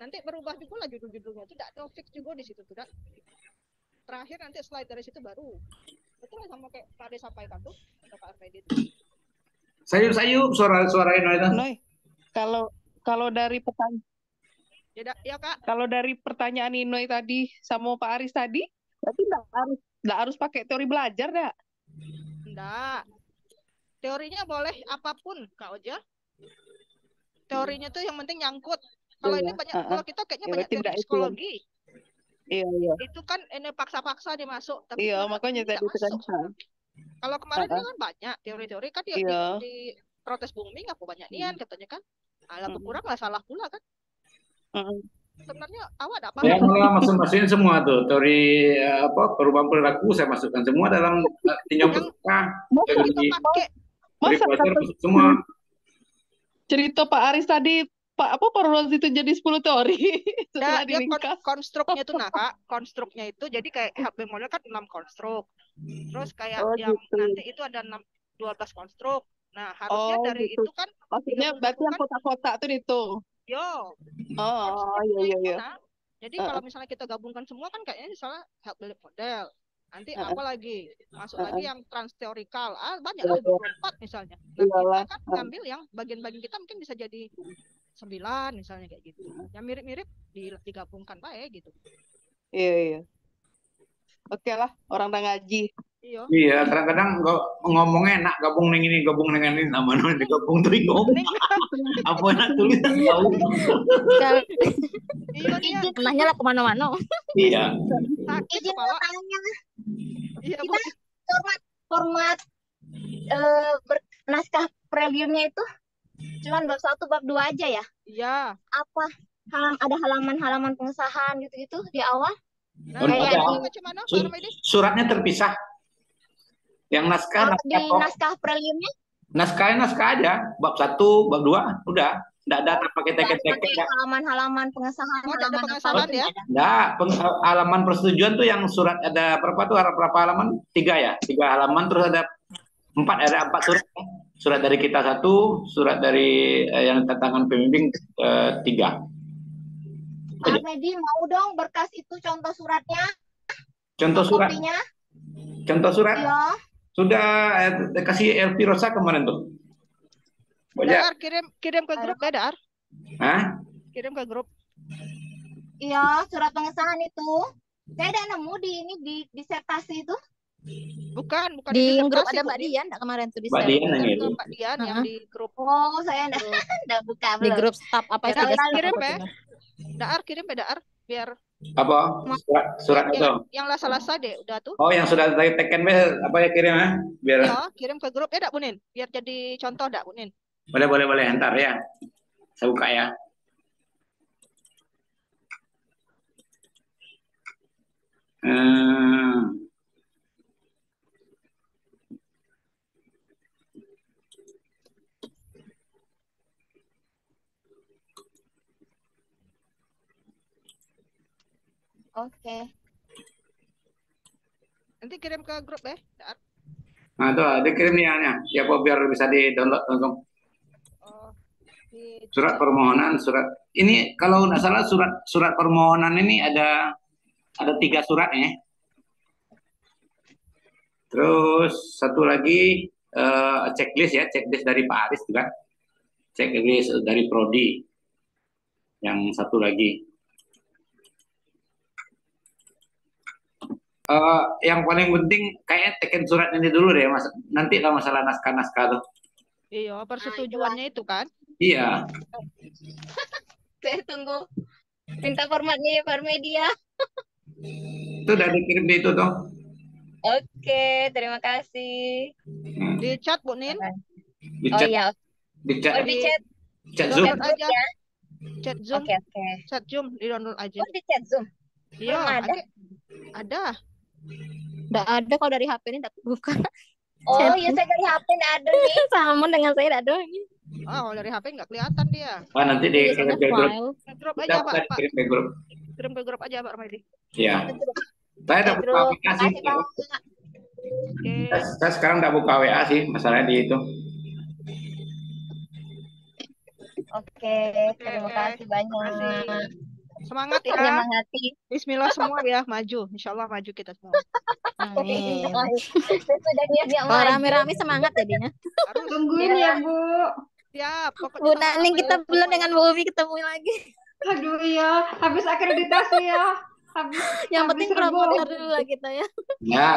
Nanti berubah juga lah judul-judulnya. Tidak ada fix juga di situ, tidak. Terakhir nanti slide dari situ baru. Betul sama kayak Pak Ade sampaikan tuh, atau Pak Armedi itu. Sayup-sayup suara Noy itu. Noy, kalau dari Ya Kak. kalau dari pertanyaan Inoy tadi sama Pak Aris tadi, berarti nggak harus pakai teori belajar dah. Enggak. Teorinya boleh apapun, Kak Oja. Teorinya tuh yang penting nyangkut. Kalau ini banyak, kalau kita kayaknya banyak teori psikologi. Iya. Itu kan ini paksa-paksa dimasuk. Tapi Iya, makanya tadi itu kan. Kalau kemarin kan banyak teori-teori kan di protes booming apa banyak nian katanya kan. Alah kurang lah, salah pula kan. Sebenarnya awak ada apa? Ya, malah masukin semua tuh teori apa perubahan perilaku saya masukkan semua dalam tinjau peserta. Kita pakai Semua. Cerita Pak Aris tadi, Pak Rozi itu jadi 10 teori setelah dia diringkas. konstruknya tuh Kak, konstruknya itu jadi kayak helping model kan 6 konstruk. Terus kayak yang gitu. nanti itu ada 12 konstruk. Nah, harusnya dari gitu. itu kan maksudnya berarti yang kotak-kotak tuh itu. Yo. Iya. Jadi kalau misalnya kita gabungkan semua kan kayaknya misalnya help belief model. Nanti apa lagi? Masuk lagi yang trans teorikal. Banyak lah 24 misalnya. Nah, kita kan ngambil yang bagian-bagian kita mungkin bisa jadi 9 misalnya kayak gitu. Yang mirip-mirip digabungkan baik gitu. Iya. Oke lah, orang udah ngaji. Iya, kadang-kadang ngomongnya enak gabung dengan ini nama-nama digabung tuh ngomong. Apa enak tulis tak tahu. Iya, nanya lah kemana-mana. Iya. Sakit kepala. Iya, Bu. Format naskah preliumnya itu cuman bab 1, bab 2 aja ya? Iya. Apa? Ada halaman-halaman pengesahan gitu-gitu di awal? Nah, suratnya terpisah. Yang naskah di naskah preliumnya? Naskah aja, bab 1, bab 2, udah. Enggak ada pakai teken-teken. Halaman-halaman pengesahan, halaman pengesahan ya? Enggak, halaman persetujuan tuh yang surat ada berapa tuh? Berapa halaman? 3 ya? 3 halaman terus ada 4 surat. Surat dari kita 1, surat dari yang tantangan pembimbing 3. Armedi mau dong berkas itu contoh suratnya. Contoh surat. Kopinya. Contoh surat. Iya. Sudah kasih LP Rosa kemarin tuh. Dar, kirim ke grup ya, Dar. Hah? Kirim ke grup. Iya, surat pengesahan itu. Saya udah nemu di disertasi itu. Bukan di grup ada Mbak Dian kemarin tuh di Mbak Dian yang itu. Mbak Dian yang di grup. Oh, saya enggak buka di grup staff apa ya, kirim ya. Dar, kirim ya, Dar, biar apa surat itu yang selesai deh udah tuh. Oh, yang sudah teken apa ya kirim ya biar ya kirim ke grup ya, Dak Bunin, biar jadi contoh, Dak Bunin. Boleh ntar ya saya buka ya. Oke. Nanti kirim ke grup ya. Nah, tuh dikirim nih ya, biar bisa di-download langsung. Oh. Surat permohonan, surat ini kalau nggak salah surat permohonan ini ada 3 suratnya. Terus satu lagi checklist dari Pak Aris juga, checklist dari Prodi. Yang satu lagi, yang paling penting kayaknya teken surat ini dulu deh, Mas. Nanti kalau masalah naskah-naskah tuh. Iya, persetujuannya itu kan. Iya. Saya tunggu minta formatnya ya Pak Media. Itu udah dikirim di itu tuh. Oke, terima kasih. Di chat Bu Nin, Di Oh chat, iya, di chat, di chat chat Zoom. download aja. ya. Chat Zoom, Oke. chat Zoom di download aja. Oh, di chat Zoom. Iya, belum ada. ada. Nggak ada kalau dari HP ini nggak buka. Oh iya, saya dari HP nggak ada nih. Sama dengan saya nggak ada. Oh, kalau dari HP nggak kelihatan dia. Nanti dikirim Biasanya ke grup. file. Drop aja Kita Pak. kirim ke grup. Kirim ke grup aja Pak Ramadi. Iya. Saya udah buka Grup. WA sih. Makasih, Pak. Oke. Saya sekarang udah buka WA sih, masalahnya di itu. Oke, terima kasih banyak. Semangat ya. Menyemangati. Bismillah semua ya, maju. Insya Allah maju kita semua. Amin. Saya sudah niat-niat Kalau maju. rame-rame semangat jadinya. Harus Tungguin ya, Bu. siap. Pokoknya Bu sama-sama Nani ya. kita belum dengan Bu Umi ketemu lagi. Aduh ya, habis akreditasi ya. Habis Yang habis penting rebo. promotor dulu lah kita ya. Ya,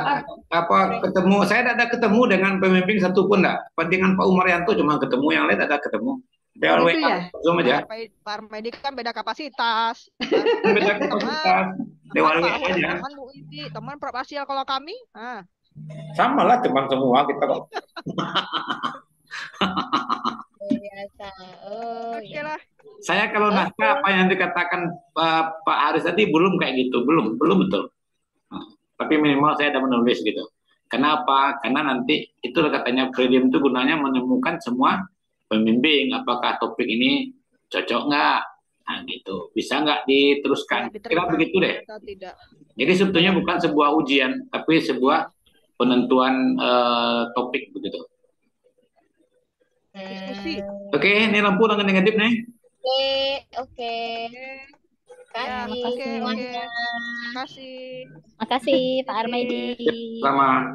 ketemu? Saya tidak ada ketemu dengan pemimpin satu pun enggak. Pentingan Pak Umaryanto cuma ketemu, yang lain ada ketemu. Dia Oh, WA, gitu ya? Zoom aja. Pak Armedi kan beda kapasitas. Beda kapasitas. Lewat WA aja. Teman Bu Ibi, teman Prof Asyil kalau kami, Sama lah teman semua kita kok. Biasa. Oh, oke lah. Saya kalau naskah apa yang dikatakan Pak Haris tadi belum kayak gitu, belum betul. Nah, tapi minimal saya ada menulis gitu. Kenapa? Karena nanti itu katanya prelim itu gunanya menemukan semua pembimbing, apakah topik ini cocok nggak? Nah gitu, bisa nggak diteruskan? Kira begitu deh. Atau tidak. Jadi sebetulnya bukan sebuah ujian, tapi sebuah penentuan topik begitu. Diskusi. Oke, ini lampu udah ngedip nih. Oke. Ya, Kasih. oke. semuanya. Kasih. Makasih Pak Armedi. Sama.